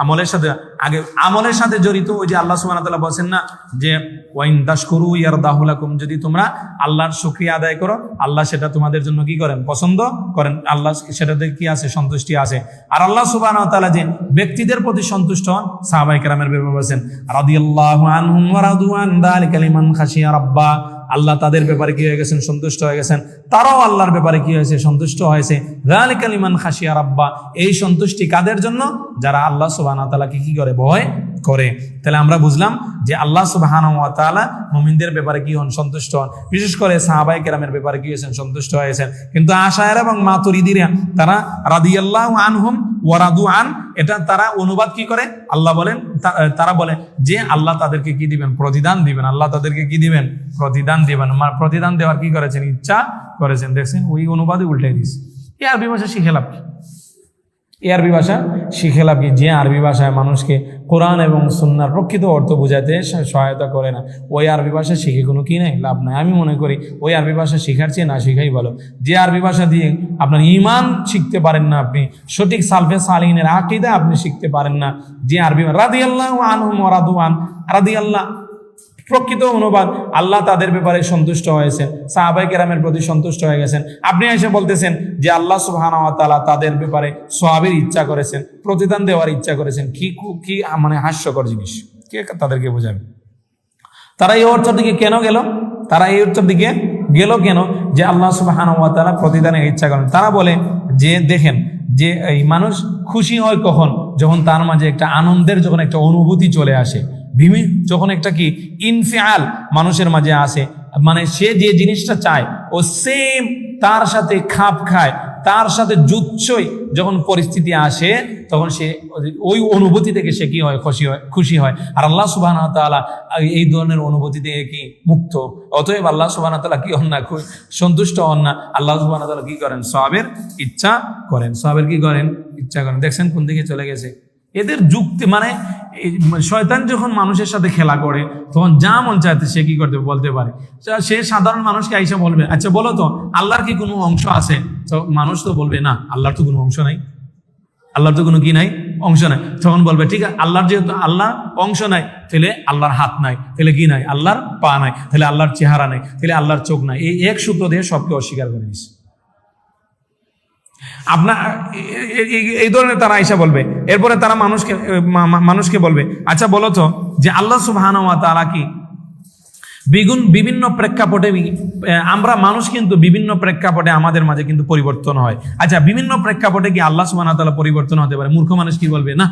আমলের সাথে। আগে আমলের সাথে জড়িত, ওই যে আল্লাহ সুবহানাহু ওয়া তাআলা বলেন না যে ওয়া ইন তাশকুরু ইয়ারদাহু লাকুম, যদি তোমরা আল্লাহর শুকরিয়া আদায় করো আল্লাহ সেটা তোমাদের জন্য কি করেন, পছন্দ করেন, আল্লাহ সেটাতে কি আছে, সন্তুষ্টি আছে। আর আল্লাহ সুবহানাহু ওয়া তাআলা যে ব্যক্তিদের প্রতি সন্তুষ্ট হন, সাহাবায়ে কেরামের ব্যাপারে বলেন রাদিয়াল্লাহু আনহুম ওয়া রাদওয়ান যালিকা লিমান খাশিয়া রাব্বা, আল্লাহ তাদের ব্যাপারে কি হয়ে গেছেন, সন্তুষ্ট হয়ে গেছেন, তারাও আল্লাহর ব্যাপারে কি হয়েছে, সন্তুষ্ট হয়েছে। যালিকা লিমান খাশিয়া রাব্বা, এই সন্তুষ্টি কাদের জন্য, যারা আল্লাহ সুবহানাহু ওয়া তাআলাকে কি করে, ভয় করে। তাহলে আমরা বুঝলাম যে আল্লাহ সুবহানাহু ওয়া তাআলা মুমিনদের ব্যাপারে কি হন, সন্তুষ্ট হন। বিশেষ করে সাহাবায়ে কেরামের ব্যাপারে কি হয়েছেন, সন্তুষ্ট হয়েছেন। কিন্তু আশায়েরা এবং মাতুরিদিরা তারা রাদিয়াল্লাহু আনহুম ওয়া রাদু আন, এটা তারা অনুবাদ কি করে, আল্লাহ বলেন, তারা বলে যে আল্লাহ তাদেরকে কি দিবেন, প্রতিদান দিবেন। আল্লাহ তাদেরকে কি দিবেন, প্রতিদান দিবেন। প্রতিদান দেওয়ার কি করেছেন, ইচ্ছা করেছেন। দেখছেন ওই অনুবাদে উল্টে দিয়েছে। এই আরবি ভাষা শিখে লাভ কি? এই আরবি ভাষা শিখে লাভ কি? যে আরবি ভাষায় মানুষকে কোরআন এবং সুন্নাহর প্রকৃত অর্থ বোঝাতে সহায়তা করে না, ওই আরবি ভাষা শিখে কোনো কি নাই, লাভ নাই। আমি মনে করি ওই আরবি ভাষা শিখার চেয়ে না শিখাই ভালো। যে আরবি ভাষা দিয়ে আপনার ঈমান শিখতে পারেন না, আপনি সঠিক সালফে সালিহিনের আকীদা আপনি শিখতে পারেন না, যে আরবি রাদিয়াল্লাহু আনহুম ওয়া রাদু আন, রাদিয়াল্লাহ প্রকৃত অনুবাদ আল্লাহ তাদের ব্যাপারে সন্তুষ্ট হয়েছেন, সাহাবায়ে কেরামের প্রতি সন্তুষ্ট হয়ে গেছেন। আপনি এসে বলতেছেন যে আল্লাহ সুবহানাহু ওয়া তাআলা তাদের ব্যাপারে সওয়াবের ইচ্ছা করেছেন, প্রতিদান দেওয়ার ইচ্ছা করেছেন। কি মানে হাস্যকর জিনিস, কে তাদেরকে বোঝাবে? তারা এই অর্থের দিকে কেন গেল? তারা এই অর্থের দিকে গেল কেন যে আল্লাহ সুবহানাহু ওয়া তাআলা প্রতিদানের ইচ্ছা করেন? তারা বলে যে দেখেন যে এই মানুষ খুশি হয় কখন, যখন তার মাঝে একটা আনন্দের, যখন একটা অনুভূতি চলে আসে, যখন একটা কি ইনফিআল মানুষের মাঝে আসে, মানে সে যে জিনিসটা চায় ও সেম তার সাথে খাপ খায়, তার সাথে জুৎসই যখন পরিস্থিতি আসে, তখন সে ওই অনুভূতি থেকে সে কি হয়, খুশি হয়। আর আল্লাহ সুবহানাহু ওয়া তাআলা এই ধরনের অনুভূতি থেকে কি মুক্ত। অতএব আল্লাহ সুবহানাহু ওয়া তাআলা কি হন না, সন্তুষ্ট হন না। আল্লাহ সুবহানাহু ওয়া তাআলা কি করেন, সওয়াবের ইচ্ছা করেন। সওয়াবের কি করেন, ইচ্ছা করেন। দেখছেন কোন দিকে চলে গেছে এদের যুক্তি। মানে শয়তান যখন মানুষের সাথে খেলা করে, তখন যা মন চাইতে সে কি করতে বলতে পারে। সে সাধারণ মানুষকে আইসা বলবে, আচ্ছা বলো তো আল্লাহর কি কোনো অংশ আছে? তো মানুষ তো বলবে না, আল্লাহর তো কোনো অংশ নাই, আল্লাহর তো কোনো কি নাই, অংশ নাই। তখন বলবে ঠিক আছে, আল্লাহর যেহেতু আল্লাহ অংশ নাই, তাহলে আল্লাহর হাত নাই, তাহলে কি নাই, আল্লাহর পা নাই, তাহলে আল্লাহর চেহারা নাই, তাহলে আল্লাহর চোখ নাই। এই এক সূত্র দিয়ে সবকে অস্বীকার করে দিচ্ছে। আপনার এই ধরনের তারা আইসা বলবে। এরপরে তারা মানুষকে বলবে, আচ্ছা বলো তো যে আল্লাহ সুবহানাহু ওয়া তাআলা কি বিভিন্ন প্রেক্ষাপটে, আমরা মানুষ কিন্তু বিভিন্ন প্রেক্ষাপটে আমাদের মাঝে কিন্তু পরিবর্তন হয়। আচ্ছা বিভিন্ন প্রেক্ষাপটে কি আল্লাহ সুবহানাহু ওয়া তাআলা পরিবর্তন হতে পারে? মূর্খ মানুষ কি বলবে? না।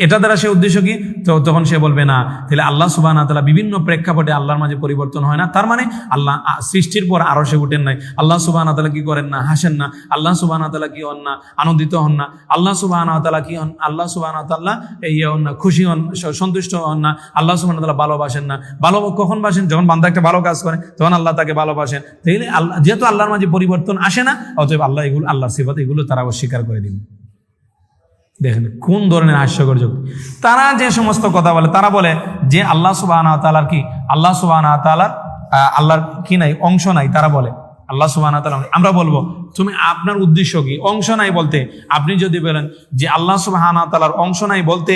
এটা দ্বারা সে উদ্দেশ্য কি? তো তখন সে বলবে না, তাহলে আল্লাহ সুবহানাহু ওয়া তাআলা বিভিন্ন প্রেক্ষাপটে আল্লাহর মাঝে পরিবর্তন হয় না, তার মানে আল্লাহ সৃষ্টির পর আরশে উঠেন নাই, আল্লাহ সুবহানাহু ওয়া তাআলা কি করেন না, হাসেন না, আল্লাহ সুবহানাহু ওয়া তাআলা কি হন না, আনন্দিত হন না, আল্লাহ সুবহানাহু ওয়া তাআলা কি হন, আল্লাহ সুবহানাহু ওয়া তাআলা হন না, খুশি হন, সন্তুষ্ট হন না, আল্লাহ সুবহানাহু ওয়া তাআলা ভালোবাসেন না। কখন বাসেন? যখন বান্দা একটা ভালো কাজ করে তখন আল্লাহ তাকে ভালোবাসেন। তাহলে আল্লাহ যেহেতু আল্লাহর মাঝে পরিবর্তন আসে না, অতএব আল্লাহ এগুলো আল্লাহর সিফাত, এগুলো তারা অস্বীকার করে দিবে। দেখেন কোন ধরনের হাস্যকর যুক্তি। তারা যে সমস্ত কথা বলে, তারা বলে যে আল্লাহ সুবহানাহু ওয়া তাআলার কি, আল্লাহ সুবহানাহু ওয়া তাআলার আল্লাহর কি নাই, অংশ নাই। তারা বলে আল্লাহ সুবহানাহু ওয়া তাআলা, আমরা বলবো তুমি আপনার উদ্দেশ্য কি? অংশ নাই বলতে আপনি যদি বলেন যে আল্লাহ সুবহানাহু ওয়া তাআলার অংশ নাই বলতে,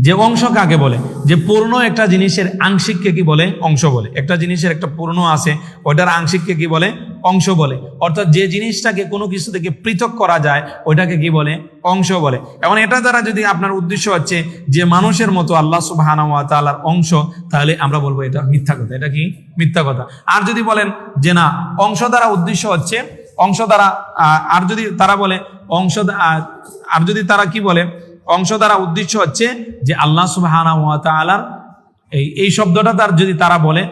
যে অংশ কাকে বলে? যে পূর্ণ একটা জিনিসের আংশিককে কি বলে? অংশ বলে। একটা জিনিসের একটা পূর্ণ আছে, ওইটার আংশিককে কি বলে? অংশ বলে। অর্থাৎ যে জিনিসটাকে কোনো কিছু থেকে পৃথক করা যায় ওইটাকে কি বলে? অংশ বলে। এখন এটা দ্বারা যদি আপনার উদ্দেশ্য হচ্ছে যে মানুষের মতো আল্লাহ সুবহানাহু ওয়া তাআলার অংশ, তাহলে আমরা বলবো এটা মিথ্যা কথা। এটা কি? মিথ্যা কথা। আর যদি বলেন যে না, অংশ দ্বারা উদ্দেশ্য হচ্ছে, অংশ দ্বারা, আর যদি তারা বলে অংশ, আর যদি তারা কি বলে, অংশ দ্বারা উদ্দেশ্য হচ্ছে যে আল্লাহ সুবহানাহু ওয়া তাআলার এই শব্দটা তার যদি তারা বলে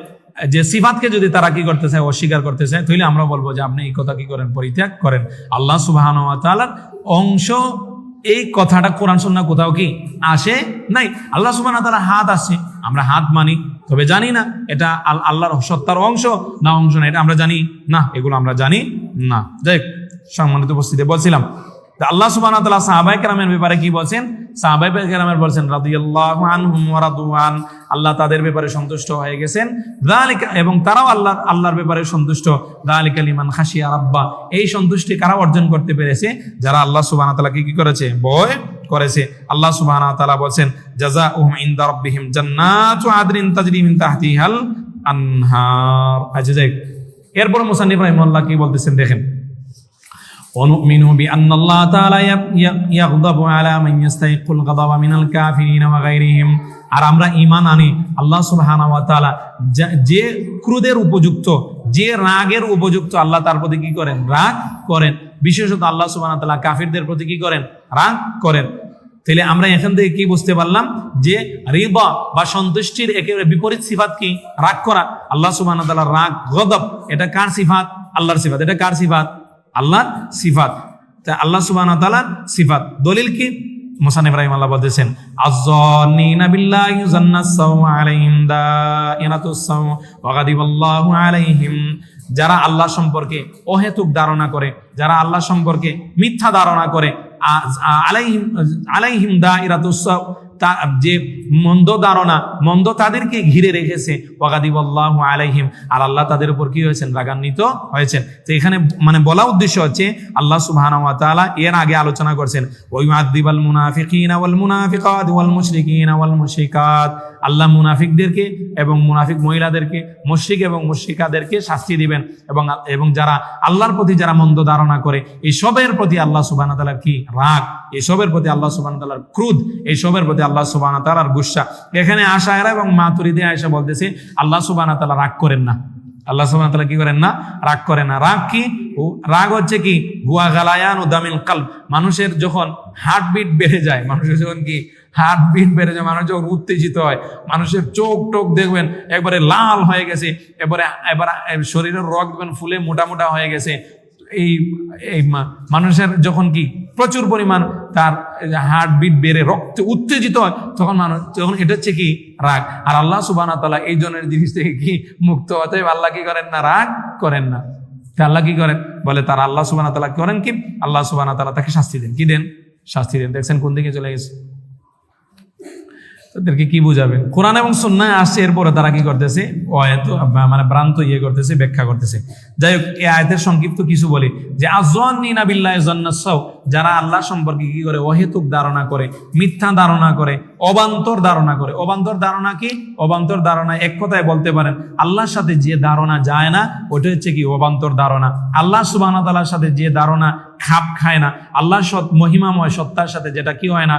যে সিফাতকে যদি তারা কি করতে চায়, অস্বীকার করতে চায়, তাহলে আমরা বলবো যে আপনি এই কথা কি করেন? পরিত্যাগ করেন। আল্লাহ সুবহানাহু ওয়া তাআলার অংশ, এই কথাটা কোরআন সুন্নাহ কোথাও কি আসে নাই। আল্লাহ সুবহানাহু ওয়া তাআলার হাত আছে, আমরা হাত মানি, তবে জানি না এটা আল্লাহর সত্তার অংশ না অংশ না, এটা আমরা জানি না, এগুলো আমরা জানি না। যাই হোক, সম্মানিত উপস্থিতি, বলছিলাম আল্লাহ সুবহানাহু ওয়া তাআলা সাহাবায়ে কেরামের ব্যাপারে কি বলছেন? সাহাবায়ে কেরামের বলছেন রাদিয়াল্লাহু আনহুম ওয়া রাদু আন, আল্লাহ তাদের ব্যাপারে সন্তুষ্ট হয়ে গেছেন। যালিকা, এবং তারাও আল্লাহর ব্যাপারে সন্তুষ্ট। যালিকা লিমান খাশিয়া রাব্বা, এই সন্তুষ্টি কারা অর্জন করতে পেরেছে? যারা আল্লাহ সুবহানাহু ওয়া তাআলাকে কি করেছে? ভয় করেছে। আল্লাহ সুবহানাহু ওয়া তাআলা বলছেন জাযাউহুম ইনদা রাব্বিহিম জান্নাতু আদনিন তাজরি মিন তাহতিহাল আনহার। আচ্ছা যাই, এরপর মুসান্নিফ রাহিমাহুল্লাহ কি বলতেছেন দেখেন, ونؤمن بأن الله تعالى يغضب على من يستحق الغضب من الكافرين وغيرهم। আর আমরা ঈমান আনি আল্লাহ সুবহানাহু ওয়া তাআলা যে ক্রোধের উপযুক্ত, যে রাগের উপযুক্ত, আল্লাহ তার প্রতি কি করেন? রাগ করেন। বিশেষত আল্লাহ সুবহানাহু ওয়া তাআলা কাফিরদের প্রতি কি করেন? রাগ করেন। তাহলে আমরা এখান থেকে কি বুঝতে পারলাম যে রিদা বা সন্তুষ্টির একেবারে বিপরীত সিফাত কি? রাগ করা। আল্লাহ সুবহানাহু ওয়া তাআলার রাগ, গজব, এটা কার সিফাত? আল্লাহর সিফাত। এটা কার সিফাত? আল্লাহর সিফাত। তা আল্লাহ সুবহানাহু ওয়া তাআলার সিফাত। দলিল কি? মুসান্নিফ রাহিমাহুল্লাহ বলতেছেন, আয-যান্নিনা বিল্লাহি যান্নাস-সাউ আলাইহিম দাইরাতুস-সাউ ওয়া গাদিবাল্লাহু আলাইহিম। যারা আল্লাহ সম্পর্কে অহেতুক ধারণা করে, যারা আল্লাহ সম্পর্কে মিথ্যা ধারণা করে, আলাইহিম দাইরাতুস-সাউ, যে মন্দ ধারণা, মন্দ তাদেরকে ঘিরে রেখেছে, ওয়াগাদিবাল্লাহু আলাইহিম, আর আল্লাহ তাদের উপর কি হয়েছেন? রাগান্বিত হয়েছেন। তো এখানে মানে বলা উদ্দেশ্য হচ্ছে আল্লাহ সুবহানাহু ওয়া তাআলা এর আগে আলোচনা করছেন, ওয়ায়ুআযযিবাল মুনাফিকিনা ওয়াল মুনাফিকাত ওয়াল মুশরিকিনা ওয়াল মুশরিকাত। আল্লাহ মুনাফিকদেরকে এবং মুনাফিক মহিলাদেরকে, মুশরিক এবং মুশরিকাদেরকে শাস্তি দিবেন, এবং যারা আল্লাহর প্রতি যারা মন্দ ধারণা করে, এই সবের প্রতি আল্লাহ সুবহানাহু ওয়া তাআলার কি? রাগ। এই সবের প্রতি আল্লাহ সুবহানাহু ওয়া তাআলার ক্রোধ, এই সবের প্রতি আল্লাহ সুবহানাহু ওয়া তাআলার গুসা। এখানে আশায়রা এবং মাতুরিদি আয়েশা বলতেছে আল্লাহ সুবহানাহু ওয়া তাআলা রাগ করেন না। আল্লাহ সুবহানাহু ওয়া তাআলা কি করেন না? রাগ করেন না। রাগ কি? রাগ হচ্ছে কি? হুয়া গালায়ানু দামিল কলব। মানুষের যখন হার্টবিট বেড়ে যায়, মানুষের যখন কি হার্টবিট বেড়ে যায়, মানুষ যখন উত্তেজিত হয়, মানুষের চোখ টোক দেখবেন একবারে লাল হয়ে গেছে, এবার শরীরের রগ দেখবেন ফুলে মোটা মোটা হয়ে গেছে। এই মানুষের যখন কি প্রচুর পরিমাণ তার হার্টবিট বেড়ে রক্ত উত্তেজিত হয়, তখন এটা হচ্ছে কি? রাগ। আর আল্লাহ সুবহানাহু ওয়া তাআলা এই ধরনের জিনিস থেকে কি মুক্ত? অতএব আল্লাহ কি করেন না? রাগ করেন না। আল্লাহ কি করেন? বলে তারা আল্লাহ সুবহানাহু ওয়া তাআলা করেন কি? আল্লাহ সুবহানাহু ওয়া তাআলা তাকে শাস্তি দেন। কি দেন? শাস্তি দেন। দেখছেন কোন দিকে চলে গেছে? তাদেরকে কি বুঝাবেন? কোরআন এবং সুন্নাহ আসছে, এরপরে তারা কি করতেছে? মানে ভ্রান্ত করতেছে, ব্যাখ্যা করতেছে। যাই হোক, এই আয়াতের সংক্ষিপ্ত কিছু বলি যে আয-যান্নিনা বিল্লাহি যান্নাস-সাউ, যারা আল্লাহ সম্পর্কে কি করে? অহেতুক ধারণা করে, মিথ্যা ধারণা করে, অবান্তর ধারণা করে। অবান্তর ধারণা কি? অবান্তর ধারণা এক কথায় বলতে পারেন আল্লাহর সাথে যে ধারণা যায় না, ওটা হচ্ছে কি? অবান্তর ধারণা। আল্লাহ সুবহানাহু ওয়া তাআলার সাথে যে ধারণা খাপ খায় না, আল্লাহর মহিমাময় সত্তার সাথে যেটা কি হয় না,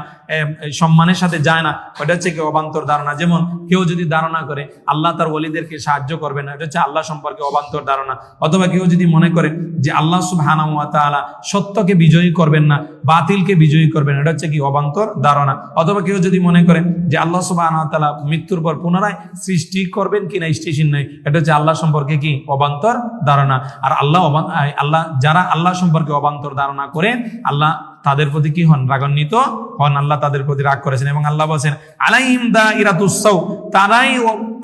সম্মানের সাথে যায় না, ওটা হচ্ছে কি? অবান্তর ধারণা। যেমন কেউ যদি ধারণা করে আল্লাহ তার ওলিদেরকে সাহায্য করবে না, এটা হচ্ছে আল্লাহ সম্পর্কে অবান্তর ধারণা। অথবা কেউ যদি মনে করে যে আল্লাহ সুবহানাহু ওয়া তাআলা সত্যকে বিজয়ী করবেন না, বাতিলকে বিজয়ী করবেন, এটা হচ্ছে কি? অবান্তর ধারণা। অথবা কেউ যদি মনে করে যে আল্লাহ সুবহানাহু ওয়া তাআলা মৃত্যুর পর পুনরায় সৃষ্টি করবেন কিনা, সৃষ্টিশীল নয়, এটা হচ্ছে আল্লাহ সম্পর্কে কি? অবান্তর ধারণা। আর আল্লাহ যারা আল্লাহ সম্পর্কে অবান্তর ধারণা করে, আল্লাহ তাদের প্রতি কি হন? রাগান্বিত হন। আল্লাহ তাদের প্রতি রাগ করেছেন, এবং আল্লাহ বলেছেন আলাইহিম দাইরাতুস-সাউ,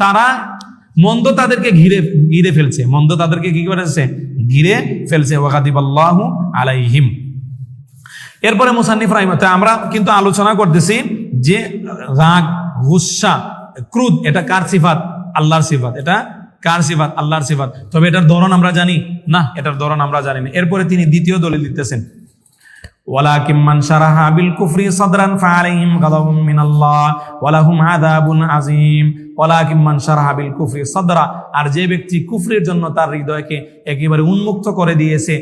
তারা মন্দ তাদেরকে ঘিরে ফেলছে, মন্দ তাদেরকে কি করেছে? ঘিরে ফেলছে। ওয়া গাদিবাল্লাহু আলাইহিম। এরপরে মুসান্নিফ রাহিমাহুল্লাহ, আমরা কিন্তু আলোচনা করতেছি যে রাগ, গুসা, ক্রোধ এটা কার সিফাত? আল্লাহর সিফাত। এটা কার সিফাত? আল্লাহর সিফাত। তবে এটার ধরন আমরা জানি না, এটার ধরন আমরা জানি না। এরপরে তিনি দ্বিতীয় দলিল দিতেছেন, ওয়ালাকিন মান শারাহা বিল কুফরি সাদরান ফাআলাইহিম গাযাবুম মিনাল্লাহ ওয়া লাহুম আযাবুন আযীম। ওয়ালাকিন মান শারাহা বিল কুফরি সাদরা, আর যে ব্যক্তি কুফরের জন্য তার হৃদয়কে একেবারে উন্মুক্ত করে দিয়েছে,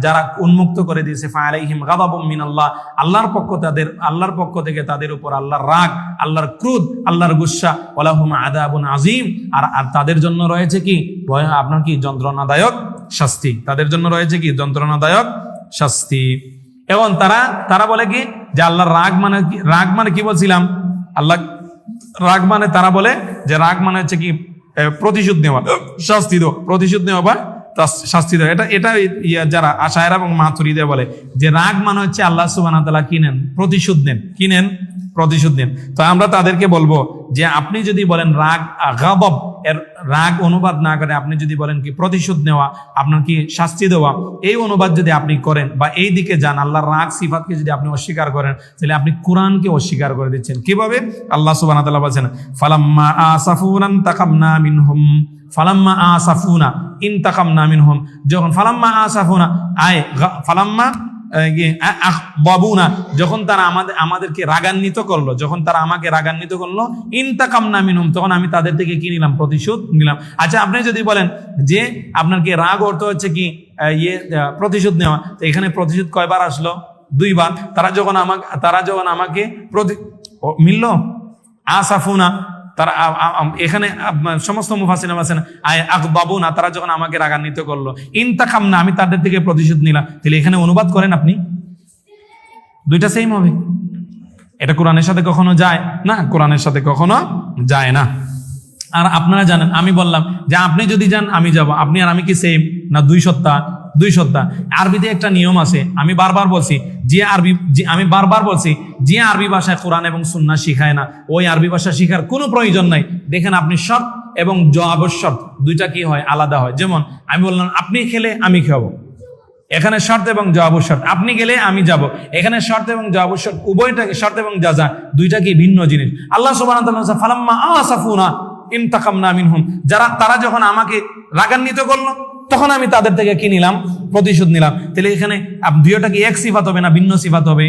যারা উন্মুক্ত করে দিয়েছে, ফাআলাইহিম গাযাবুম মিনাল্লাহ, আল্লাহর পক্ষ থেকে তাদের উপর আল্লাহর রাগ, আল্লাহর ক্রোধ, আল্লাহর গুসা, ওয়া লাহুম আযাবুন আযীম, আর তাদের জন্য রয়েছে কি? আপনার কি? যন্ত্রণাদায়ক শাস্তি। তাদের জন্য রয়েছে কি? যন্ত্রণাদায়ক শাস্তি। এবং তারা বলে কি? যে আল্লাহর রাগ মানে কি? রাগ মানে কি বলছিলাম? আল্লাহ রাগ মানে তারা বলে যে রাগ মানে হচ্ছে কি? প্রতিশোধ নেওয়া, শাস্তি দেওয়া, প্রতিশোধ নেওয়া বা শাস্তি দেওয়া। এটা যারা আশায়রা এবং মাতুরিদে বলে যে রাগ মানে হচ্ছে আল্লাহ সুবহানাহু ওয়া তাআলা কি নেন? প্রতিশোধ নেন। কি নেন? প্রতিশোধ নেন। তো আমরা তাদেরকে বলবো যে আপনি যদি বলেন রাগ, গাদব, এর রাগ অনুবাদ না করে আপনি যদি বলেন কি প্রতিশোধ নেওয়া, আপনার কি শাস্তি দেওয়া, এই অনুবাদ যদি আপনি করেন বা এই দিকে যান, আল্লাহর রাগ সিফাতকে যদি আপনি অস্বীকার করেন, তাহলে আপনি কোরআনকে অস্বীকার করে দিচ্ছেন। কিভাবে? আল্লাহ সুবহানাহু ওয়া তাআলা বলেন, ফালাম্মা আসাফুনা ইনতাকামনা মিনহুম, ফালাম্মা আসাফুনা ইনতাকামনা মিনহুম, যখন ফালাম্মা আসাফুনা ফালাম্মা বাবুনা, যখন তারা আমাদেরকে রাগান্বিত করলো, যখন তারা আমাকে রাগান্বিত করলো, ইনতাকামনা মিনহুম, তখন আমি তাদের থেকে কি নিলাম? প্রতিশোধ নিলাম। আচ্ছা, আপনি যদি বলেন যে আপনার কি রাগ অর্থ হচ্ছে কি প্রতিশোধ নেওয়া, তো এখানে প্রতিশোধ কয়বার আসলো? 2 বার। তারা যখন আমাকে মিলল আসাফুনা, তারা এখানে সমস্ত মুফাসসিরিন বলেছেন আগদাবুনা, তারা যখন আমাকে রাগান্বিত করলো, ইনতাকামনা, আমি তাদের থেকে প্রতিশোধ নিলাম। তাহলে এখানে অনুবাদ করেন আপনি, দুইটা সেম হবে। এটা কোরআনের সাথে কখনো যায় না, কোরআনের সাথে কখনো যায় না। আর আপনারা জানেন, আমি বললাম যে আপনি যদি যান আমি যাব, আপনি আর আমি কি সেম না? 2 সত্তা। আরবিতে একটা নিয়ম আছে, আমি বারবার বলছি যে আরবি ভাষায় কোরআন এবং সুন্নাহ শিখায় না, ওই আরবি ভাষা শিখার কোনো প্রয়োজন নাই। দেখেন আপনি শর্ত এবং জবাবের শর্ত দুইটা কি হয়? আলাদা হয়। যেমন আমি বললাম আপনি খেলে আমি খাবো, এখানে শর্ত এবং জবাবের শর্ত। আপনি গেলে আমি যাব, এখানে শর্ত এবং জবাবের শর্ত, উভয়টাকে শর্ত এবং জাযা দুইটা কি ভিন্ন জিনিস। আল্লাহ সুবহানাহু ওয়া তাআলা ফালাম্মা আসাফুনা ইনতাকামনা মিনহুম, তারা যখন আমাকে রাগান্বিত করলো তখন আমি তাদের থেকে কি নিলাম? প্রতিশোধ নিলাম। তাহলে এখানে দুইটা কি এক সিফাত হবে না ভিন্ন সিফাত হবে?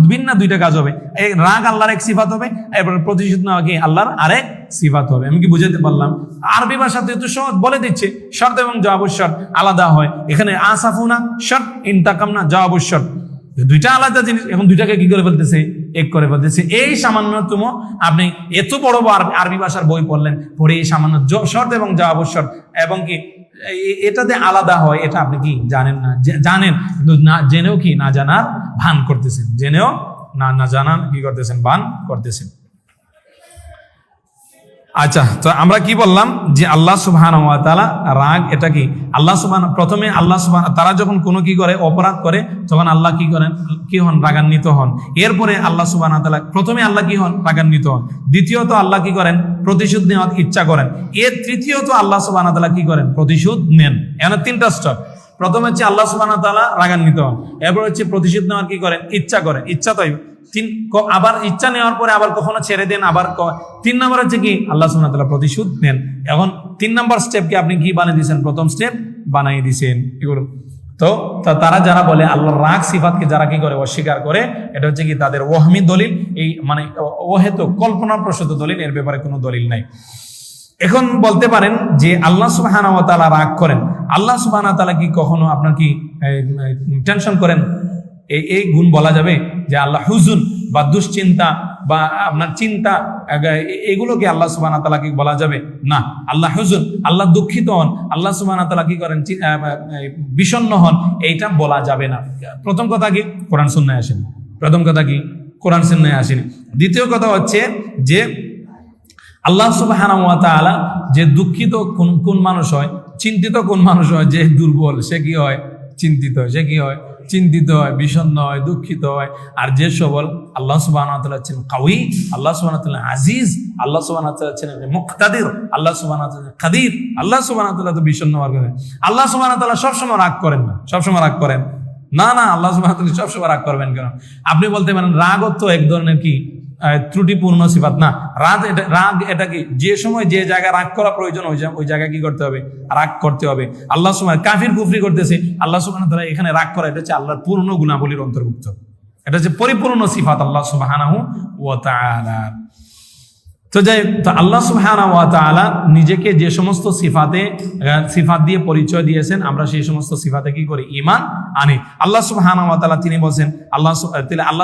ভিন্ন দুইটা কাজ হবে। এই রাগ আল্লাহর এক সিফাত হবে, এরপর প্রতিশোধ নেওয়া কি আল্লাহর আরেক সিফাত হবে। আমি কি বুঝাতে পারলাম? আরবি ভাষাতে তো সহজ বলে দিচ্ছে, শর্ত এবং জবাবের শর্ত আলাদা হয়। এখানে আসাফুনা শর্ত, ইনতাকামনা জবাবের শর্ত, দুইটা আলাদা জিনিস। এখন দুইটাকে কি করে ফেলতেছে? এক করে ফেলতেছে। এই সামান্যতম, আপনি এত বড় আরবি ভাষার বই পড়লেন, পড়ে এই সামান্য শর্ত এবং জবাবের শর্ত এবং কি এটাতে আলাদা হয়, এটা আপনি কি জানেন না? জানেন কিন্তু না জেনেও কি না জানার ভান করতেছেন, জেনেও না জানার কি করতেছেন? ভান করতেছেন। আচ্ছা, তো আমরা কি বললাম যে আল্লাহ সুবহানাহু ওয়া তাআলা রাগ, এটা কি আল্লাহ সুবহানাহু, প্রথমে আল্লাহ সুবহানাহু, তারা যখন কোনো কি করে অপরাধ করে তখন আল্লাহ কি করেন? কি হন? রাগান্বিত হন। এরপরে আল্লাহ সুবহানাহু ওয়া তাআলা প্রথমে আল্লাহ কি হন? রাগান্বিত হন। দ্বিতীয়ত আল্লাহ কি করেন? প্রতিশোধ নেওয়ার ইচ্ছা করেন। তৃতীয়ত আল্লাহ সুবহানাহু ওয়া তাআলা কি করেন? প্রতিশোধ নেন। এখানে 3টা স্টেপ। প্রথম হচ্ছে আল্লাহ সুবহানাহু ওয়া তাআলা রাগান্বিত হন, এরপর হচ্ছে প্রতিশোধ নেওয়ার কি করেন? ইচ্ছা করেন। ইচ্ছা তাই আবার ইচ্ছা নেওয়ার পরে আবার কখনো ছেড়ে দেন, আবার 3 নম্বর হচ্ছে কি আল্লাহ সুবহানাহু ওয়া তাআলা প্রতিশোধ নেন। এখন 3 নম্বর স্টেপকে আপনি কি বানিয়ে দিয়েছেন? প্রথম স্টেপ বানিয়ে দিয়েছেন। এগুলো তো তারা যারা বলে আল্লাহর রাগ সিফাতকে যারা কি করে? অস্বীকার করে, এটা হচ্ছে কি তাদের ওহমি দলিল, এই মানে অহেতুক কল্পনাপ্রসূত দলিল, এর ব্যাপারে কোনো দলিল নাই। এখন বলতে পারেন যে আল্লাহ সুবহানাহু ওয়া তাআলা রাগ করেন, আল্লাহ সুবহানাহু ওয়া তাআলা কি কখনো আপনার কি টেনশন করেন? এই গুণ বলা যাবে যে আল্লাহ হুজুন বা দুশ্চিন্তা বা আপনার চিন্তা, এগুলোকে আল্লাহ সুবহানাহু ওয়া তাআলা কি বলা যাবে? না। আল্লাহ হুজুন, আল্লাহ দুঃখিত হন, আল্লাহ সুবহানাহু ওয়া তাআলা কি করেন? বিষণ্ণ হন, এইটা বলা যাবে না। প্রথম কথা কি? কোরআন সুন্নাহয় আসেনি। প্রথম কথা কি? কোরআন সুন্নাহয় আসেনি। দ্বিতীয় কথা হচ্ছে যে আল্লাহ সুবহানাহু ওয়া তাআলা যে দুঃখিত কোন মানুষ হয়, চিন্তিত কোন মানুষ হয়, যে দুর্বল সে কি হয়? চিন্তিত হয়। সে কি হয়? চিন্তিত হয়, বিষণ্ণ হয়, দুঃখিত হয়। আর যে সবল, আল্লাহ সুবহানাহু ওয়া তাআলা হচ্ছেন কাউই, আল্লাহ সুবহানাহু ওয়া তাআলা আজিজ, আল্লাহ সুবহানাহু ওয়া তাআলা হচ্ছেন মুকতাদির, আল্লাহ সুবহানাহু ওয়া তাআলা কাদির। আল্লাহ সুবহানাহু ওয়া তাআলা তো বিষণ্ণ হওয়ার কথা। আল্লাহ সুবহানাহু ওয়া তাআলা সবসময় রাগ করেন না। সবসময় রাগ করেন না? না, আল্লাহ সুবহানাহু ওয়া তাআলা সবসময় রাগ করবেন কেন? আপনি বলতে পারেন রাগও তো এক ধরনের কি ত্রুটিপূর্ণ সিফাত না? রাগ এটা কি যে সময় যে জায়গায় রাগ করা প্রয়োজন ওই জায়গায় কি করতে হবে? রাগ করতে হবে। আল্লাহ সুবহানাহু কাফির কুফরি করতেছে, আল্লাহ সুবহানাহু তাআলা এখানে রাগ করা, এটা হচ্ছে আল্লাহর পূর্ণ গুণাবলীর অন্তর্ভুক্ত, এটা হচ্ছে পরিপূর্ণ সিফাত আল্লাহ সুবহানাহু ওয়া তাআলা। তো আল্লাহ সুবহানাহু ওয়া তাআলা নিজেকে যে সমস্ত সিফাত দিয়ে পরিচয় দিয়েছেন, আমরা সেই সমস্ত সিফাতে কি করি? ঈমান আনি। আল্লাহ সুবহানাহু ওয়া তাআলা তিনি বলেন, আল্লাহ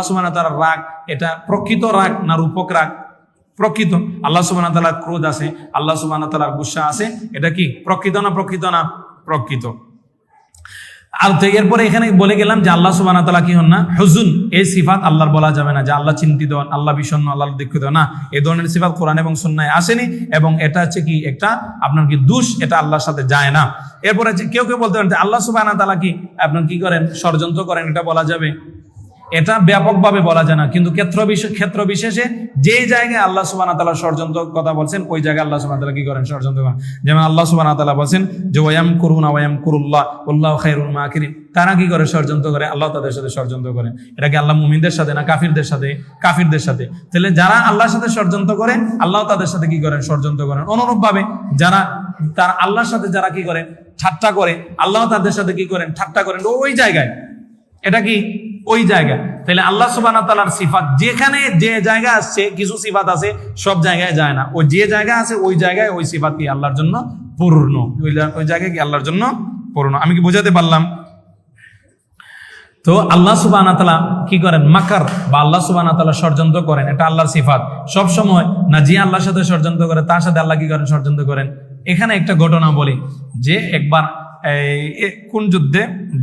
সুবহানাহু ওয়া তাআলার রাগ এটা প্রকৃত রাগ না রূপক রাগ? প্রকৃত। আল্লাহ সুবহানাহু ওয়া তাআলার ক্রোধ আছে, আল্লাহ সুবহানাহু ওয়া তাআলার গুসা আছে, এটা কি প্রকৃত না? প্রকৃত না? প্রকৃত। আর তো এরপরে এখানে বলে গেলাম যে আল্লাহ সুবহানাহু ওয়া তাআলা কি হন না? হুজুন, এই সিফাত আল্লাহর বলা যাবে না যে আল্লাহ চিন্তিত হন, আল্লাহ বিষণ্ণ, আল্লাহ দুঃখিত না। এই ধরনের সিফাত কোরআন এবং সুন্নাহয় আসেনি, এবং এটা হচ্ছে কি একটা আপনার কি দোষ, এটা আল্লাহর সাথে যায় না। এরপরে কেউ বলতে পারেন আল্লাহ সুবহানাহু ওয়া তাআলা কি আপনার কি করেন? ষড়যন্ত্র করেন, এটা বলা যাবে? এটা ব্যাপকভাবে বলা যায় না, কিন্তু ক্ষেত্র বিশেষে যে জায়গায় আল্লাহ সুবহানাহু ওয়া তাআলা ষড়যন্ত্র কথা বলছেন, ওই জায়গায় আল্লাহ সুবহানাহু ওয়া তাআলা কি করেন? ষড়যন্ত্র করেন। যেমন আল্লাহ সুবহানাহু ওয়া তাআলা বলেন যে ওয়ায়ামকুরুনা ওয়ায়ামকুরুল্লাহ ওয়াল্লাহু খায়রুল মাকিরিন। তারা কি করে? ষড়যন্ত্র করে, আল্লাহ তাদের সাথে ষড়যন্ত্র করেন। এটা কি আল্লাহ মুমিনদের সাথে না কাফিরদের সাথে? কাফিরদের সাথে। তাহলে যারা আল্লাহর সাথে ষড়যন্ত্র করে, আল্লাহ তাদের সাথে কি করেন? ষড়যন্ত্র করেন। অনুরূপভাবে যারা তার আল্লাহর সাথে যারা কি করেন? ঠাট্টা করে, আল্লাহ তাদের সাথে কি করেন? ঠাট্টা করেন। ওই জায়গায় এটা কি? ওই জায়গায়। তাহলে আল্লাহ সুবহানাহু ওয়া তাআলার সিফাত যেখানে যে জায়গা আসছে, কিছু সিফাত আছে সব জায়গায় যায় না, ও যে জায়গা আছে ওই জায়গায় ওই সিফাত কি আল্লাহর জন্য পূর্ণ, ওই জায়গায় কি আল্লাহর জন্য পূর্ণ। আমি কি বোঝাতে পারলাম? তো আল্লাহ সুবহানাহু ওয়া তাআলা কি করেন? মাকার বা আল্লাহ সুবহানাহু ওয়া তাআলা ষড়যন্ত্র করেন, এটা আল্লাহর সিফাত। সব সময় না যে আল্লাহর সাথে ষড়যন্ত্র করে তার সাথে আল্লাহ কি করেন? ষড়যন্ত্র করেন। এখানে একটা ঘটনা বলি যে একবার কোন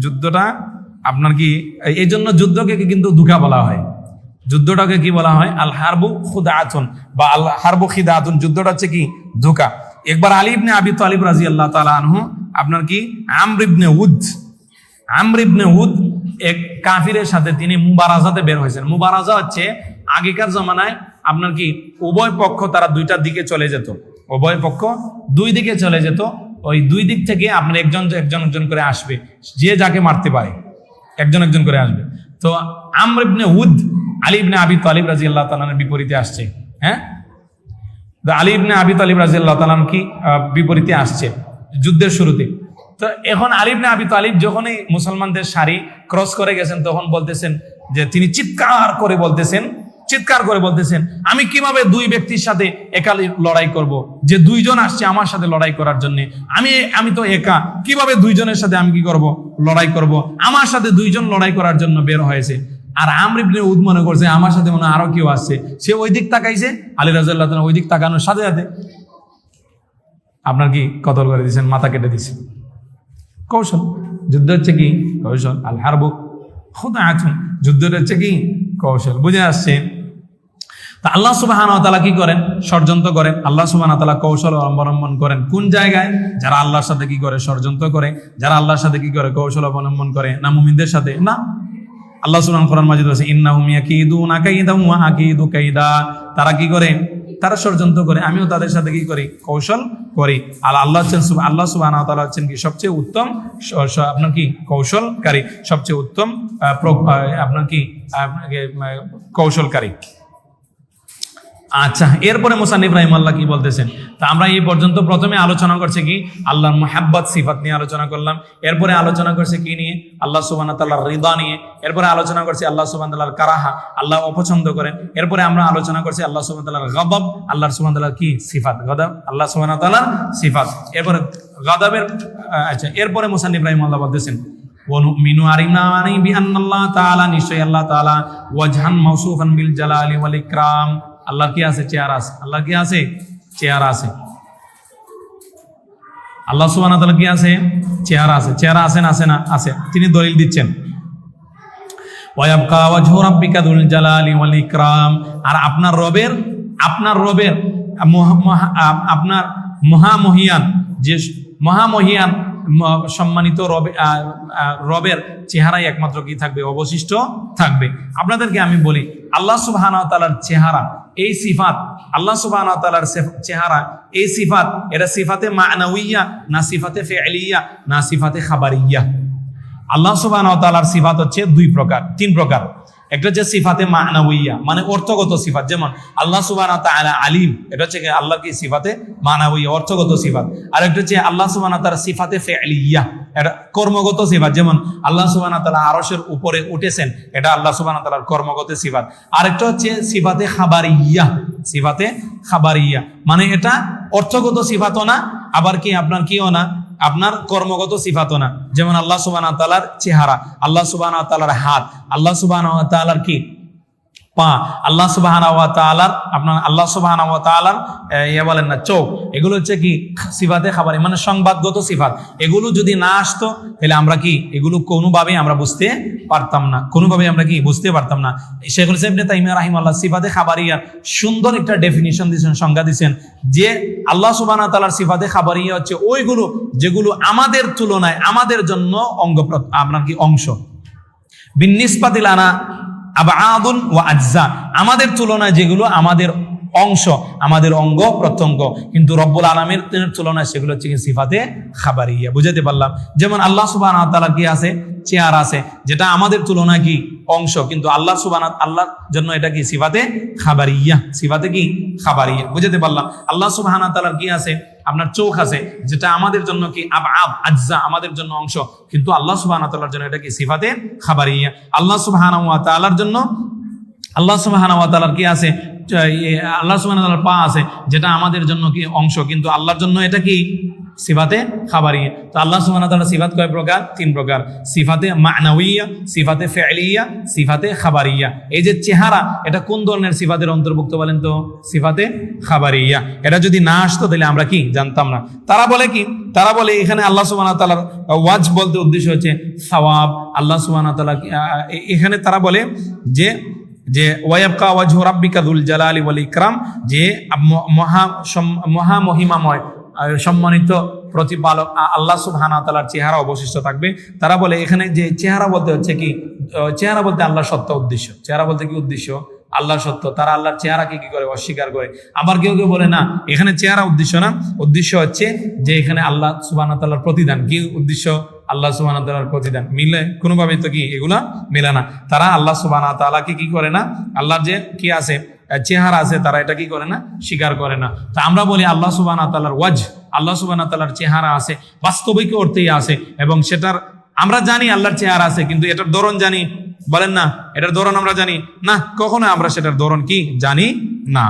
যুদ্ধটা আপনার কি এই জন্য যুদ্ধকে কিন্তু ধোঁকা বলা হয়। যুদ্ধটাকে কি বলা হয়? আল হারবু খুদাআতুন বা আল হারবু খিদাআতুন। যুদ্ধটা হচ্ছে কি? ধোঁকা। একবার আলী ইবনে আবি তালিব রাদিয়াল্লাহু তাআলা আনহু আপনার কি আমর ইবনে উদ এক কাফিরের সাথে তিনি মুবারাজাতে বের হয়েছেন। মুবারাজা হচ্ছে আগেকার জমানায় আপনার কি উভয় পক্ষ তারা দুইটার দিকে চলে যেত, উভয় পক্ষ দুই দিকে চলে যেত। ওই দুই দিক থেকে আপনার একজন করে আসবে, যে যাকে মারতে পারে একজন করে আসবে। তো আমর ইবনে উদ আলী ইবনে আবি তালিব রাদিয়াল্লাহু তাআলার বিপরীতে আসছে। হ্যাঁ, আলী ইবনে আবি তালিব রাদিয়াল্লাহু তাআলা কি বিপরীতে আসছে যুদ্ধের শুরুতে। তো এখন আলী ইবনে আবি তালিব যখনই মুসলমানদের সারি ক্রস করে গেছেন তখন বলতেছেন যে তিনি চিৎকার করে বলতেছেন আমি কিভাবে দুই ব্যক্তির সাথে একা লড়াই করব, যে দুইজন আসছে আমার সাথে লড়াই করার জন্য, আমি তো একা, কিভাবে দুইজনের সাথে আমি কি করব? লড়াই করব। আমার সাথে দুইজন লড়াই করার জন্য বের হয়েছে। আর আমর ইবনে উদ মনে করছে আমার সাথে মনে আরো কেউ আসছে, সে ওই দিক তাকাইছে। আলী রাদিয়াল্লাহু তাআলা ওই দিক তাকানোর সাথে সাথে আপনার কি কতল করে দিয়েছেন, মাথা কেটে দিয়েছেন। কৌশল, যুদ্ধ হচ্ছে কি? কৌশল। আল হারবু খুদাআতুন, যুদ্ধটা হচ্ছে কি? কৌশল। বুঝে আসছে? তা আল্লাহ সুবহানাহু ওয়া তাআলা কি করেন? ষড়যন্ত্র করেন। আল্লাহ সুবহানাহু ওয়া তাআলা কৌশল অবলম্বন করেন কোন জায়গায়? যারা আল্লাহর সাথে কি করে? ষড়যন্ত্র করে। যারা আল্লাহর সাথে কি করে? কৌশল অবলম্বন করে। না মুমিনদের সাথে? না। আল্লাহ সুবহানাহু কোরআন মাজিদ বলেছে ইন্নাহুম ইয়াকিদুনা কাইদাম ওয়া আকিদু কাইদা। তারা কি করে? তারা ষড়যন্ত্র করে, আমিও তাদের সাথে কি করি? কৌশল করি। আর আল্লাহ সুবহানাহু ওয়া তাআলা হচ্ছেন কি সবচেয়ে উত্তম আপনার কি কৌশলকারী, সবচেয়ে উত্তম আপনার কি কৌশলকারী। আচ্ছা, এরপরে মুসান্নিফ রাহিমাহুল্লাহ কি বলতেছেন? তা আমরা এই পর্যন্ত প্রথমে আলোচনা করছে কি? আল্লাহর মুহাব্বত সিফাত নিয়ে আলোচনা করলাম। এরপরে আলোচনা করছে কি নিয়ে? আল্লাহ সুবহানাহু ওয়া তাআলার রিদা নিয়ে। এরপরে আলোচনা করছে আল্লাহ সুবহানাহু ওয়া তাআলার কারাহা, আল্লাহ অপছন্দ করেন। এরপরে আমরা আলোচনা করছি আল্লাহ সুবহানাহু ওয়া তাআলার গজব, আল্লাহ সুবহানাহু ওয়া তাআলার কি সিফাত? গজব আল্লাহ সুবহানাহু ওয়া তাআলার সিফাত। এরপরে গজবের আচ্ছা, এরপরে মুসান্নিফ রাহিমাহুল্লাহ বলতেছেন ওয়ানুমিনু আরিমানি বিআন্নাল্লাহ তাআলা, নিশ্চয়ই আল্লাহ তাআলা ওয়াজহান মাওসুফান বিল জালালি ওয়াল ইকরাম। আল্লাহর কি আছে? চেহারা আছে। আল্লাহর কি আছে? চেহারা আছে। আল্লাহ সুবহানাহু ওয়া তাআলা কি আছে? চেহারা আছে। চেহারা আছে না? আছে না? আছে। তিনি দলিল দিচ্ছেন ওয়া ইয়াবকা ওয়াজহু রাব্বিকা যুল জালালি ওয়াল ইকরাম। আর আপনার রবের আপনার মহামহিয়ান, যে মহামহিয়ান সম্মানিত রবের চেহারাই একমাত্র কি থাকবে? অবশিষ্ট থাকবে। আপনাদেরকে আমি বলি আল্লাহ সুবহানাহু ওয়া তাআলার চেহারা, এই সিফাত, আল্লাহ সুবহানাহু ওয়া তাআলার চেহারা, এই সিফাত, এটা সিফাতে মা'নাউইয়া না সিফাতে ফি'লিয়া না সিফাতে খাবারিয়া? আল্লাহ সুবহানাহু ওয়া তাআলার সিফাত হচ্ছে তিন প্রকার। একটা হচ্ছে সিফাতে মা'নাউইয়া, মানে অর্থগত সিফাত, যেমন আল্লাহ সুবহানাহু ওয়া তাআলা আলিম, এটা হচ্ছে আল্লাহ কি সিফাতে মা'নাউইয়া, অর্থগত সিফাত। আর একটা হচ্ছে আল্লাহ সুবহানাহু ওয়া তাআলা সিফাতে ফি'লিয়া, এটা কর্মগত সিফাত, যেমন আল্লাহ সুবহানাহু ওয়া তাআলা আরশের উপরে উঠেছেন, এটা আল্লাহ সুবহানাহু ওয়া তাআলার কর্মগত সিফাত। আরেকটা হচ্ছে সিফাতে খাবারিয়া, মানে এটা অর্থগত সিফাতও না, আবার কি আপনার কিও না, আপনার কর্মগত সিফাতও না। যেমন আল্লাহ সুবহানাহু ওয়া তাআলার চেহারা, আল্লাহ সুবহানাহু ওয়া তাআলার হাত, আল্লাহ সুবহানাহু ওয়া তাআলার কি পা, আল্লাহ সুবহানাহু ওয়া তাআলার আপনার আল্লাহ সুবহানাহু ওয়া তাআলার বলেন না চোখ, এগুলো হচ্ছে কি সিফাতে খাবারি, মানে সংবাদগত সিফাত। এগুলো যদি না আসতো তাহলে আমরা কি এগুলো কোনোভাবেই আমরা বুঝতে পারতাম না, বুঝতে পারতাম না। শেখুল ইসলাম ইবনে তাইমিয়া রাহিমাহুল্লাহ সিফাতে খাবারিয়ার সুন্দর একটা ডেফিনিশন দিয়েছেন, সংজ্ঞা দিয়েছেন, যে আল্লাহ সুবহানাহু ওয়া তাআলার সিফাতে খাবারিয়া হচ্ছে ওইগুলো যেগুলো আমাদের তুলনায় আমাদের জন্য আপনার কি অংশ, বিন্নিসবাতি লানা আবআদুন ওয়া আজজা, আমাদের তুলনায় যেগুলো আমাদের অংশ, আমাদের অঙ্গ প্রত্যঙ্গ, কিন্তু রব্বুল আলামিনের তুলনায় সেগুলো হচ্ছে সিফাতে খাবারিয়া। বুঝাতে পারলাম? যেমন আল্লাহ সুবহানাহু ওয়া তাআলা কি আছে? চেহারা আছে, যেটা আমাদের তুলনায় কি অংশ, কিন্তু আল্লাহর জন্য এটা কি সিফাতে খাবারিয়া, সিফাতে কি খাবারিয়া। বুঝাতে পারলাম? আল্লাহ সুবহানাহু ওয়া তাআলার কি আছে? আপনার চোখ আছে, যেটা আমাদের জন্য কি আবআদ আজজা, আমাদের জন্য অংশ, কিন্তু আল্লাহ সুবহানাহু ওয়া তাআলার জন্য এটা কি সিফাতে খাবারিয়া। আল্লাহ সুবহানাহু ওয়া তাআলার জন্য আল্লাহ সুবহানাহু ওয়া তাআলার কি আছে? আল্লাহ সুবহানাহু ওয়া তাআলার পা আছে, যেটা আমাদের জন্য কি অংশ, কিন্তু আল্লাহর জন্য এটা কি সিফাতে খাবারিয়া। তো আল্লাহ সুবহানাহু ওয়া তাআলার সিফাত কয় প্রকার? তিন প্রকার, সিফাতে মা'নাউইয়া, সিফাতে ফি'লিয়া, সিফাতে খাবারিয়া। এই যে চেহারা, এটা কোন ধরনের সিফাতের অন্তর্ভুক্ত বলেন তো? সিফাতে খাবারিয়া। এটা যদি না আসতো তাহলে আমরা কি জানতাম না। তারা বলে এখানে আল্লাহ সুবহানাহু ওয়া তাআলার ওয়াজ বলতে উদ্দেশ্য হচ্ছে সওয়াব। আল্লাহ সুবহানাহু ওয়া তাআলা এখানে তারা বলে যে যে ওয়ায়াবকা ওয়াজহু রাব্বিকা যুল জালালি ওয়াল ইকরাম, যে মহা মহিমাময় সম্মানিত প্রতিপালক আল্লাহ সুবহানাহু ওয়া তাআলার চেহারা অবশিষ্ট থাকবে। তারা বলে এখানে যে চেহারা বলতে হচ্ছে কি, চেহারা বলতে আল্লাহর সত্য উদ্দেশ্য, চেহারা বলতে কি উদ্দেশ্য, আল্লাহর সত্য। তারা আল্লাহর চেহারাকে কি করে অস্বীকার করে। আবার কেউ কেউ বলে না এখানে চেহারা উদ্দেশ্য না, উদ্দেশ্য হচ্ছে যে এখানে আল্লাহ সুবহানাহু ওয়া তাআলার প্রতিদান। কি উদ্দেশ্য? আল্লাহ সুবহানাহু ওয়া তাআলার প্রতিদান। মিলে কোনোভাবে তো কি এগুলা মেলে না। তারা আল্লাহ সুবহানাহু ওয়া তাআলাকে কি করে না, আল্লাহর যে কি আছে চেহারা আছে তারা এটা কি করে না, স্বীকার করে না। তা আমরা বলি আল্লাহ সুবহানাহু ওয়া তাআলার ওয়াজহ, আল্লাহ সুবহানাহু ওয়া তাআলার চেহারা আছে, বাস্তবিক অর্থেই আছে, এবং সেটার আমরা জানি আল্লাহর চেহারা আছে, কিন্তু এটার ধরন জানি, বলেন না এটার ধরন আমরা জানি না, কখনো আমরা সেটার ধরন কি জানি না।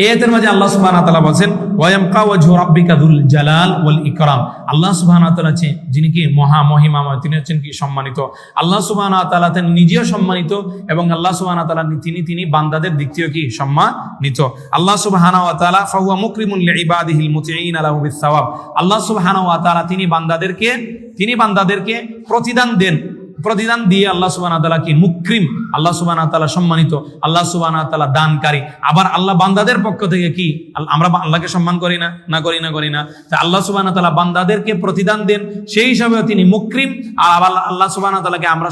এই আয়াতের মাঝে আল্লাহ সুবহানাহু ওয়া তাআলা বলেন ওয়ায়ামকা ওয়াজহু রাব্বিকা যুল জালাল ওয়াল ইকরাম। আল্লাহ সুবহানাহু ওয়া তাআলা যিনি কি মহা মহিমাময়, তিনি হচ্ছেন কি সম্মানিত। আল্লাহ সুবহানাহু ওয়া তাআলা নিজেও সম্মানিত, এবং আল্লাহ সুবহানাহু ওয়া তাআলা তিনি বান্দাদের দিক থেকে কি সম্মানিত। আল্লাহ সুবহানাহু ওয়া তাআলা ফাহুয়া মুকরিমুন লিইবাদিহিল মুতিঈনা লাহু বিস-সাওয়াব। আল্লাহ সুবহানাহু ওয়া তাআলা তিনি বান্দাদেরকে প্রতিদান দিয়ে আল্লাহ সুবহানাহু ওয়া তাআলা কি মুকরিম, আল্লাহ সুবহানাহু ওয়া তাআলা সম্মানিত, আল্লাহ সুবহানাহু ওয়া তাআলা দানকারী। আবার আল্লাহ বান্দাদের পক্ষ থেকে কি আমরা আল্লাহকে সম্মান করি না। তা আল্লাহ সুবহানাহু ওয়া তাআলা বান্দাদেরকে প্রতিদান দেন, সেই হিসাবে তিনি মুকরিম। আর আবার আল্লাহ সুবহানাহু ওয়া তাআলাকে আমরা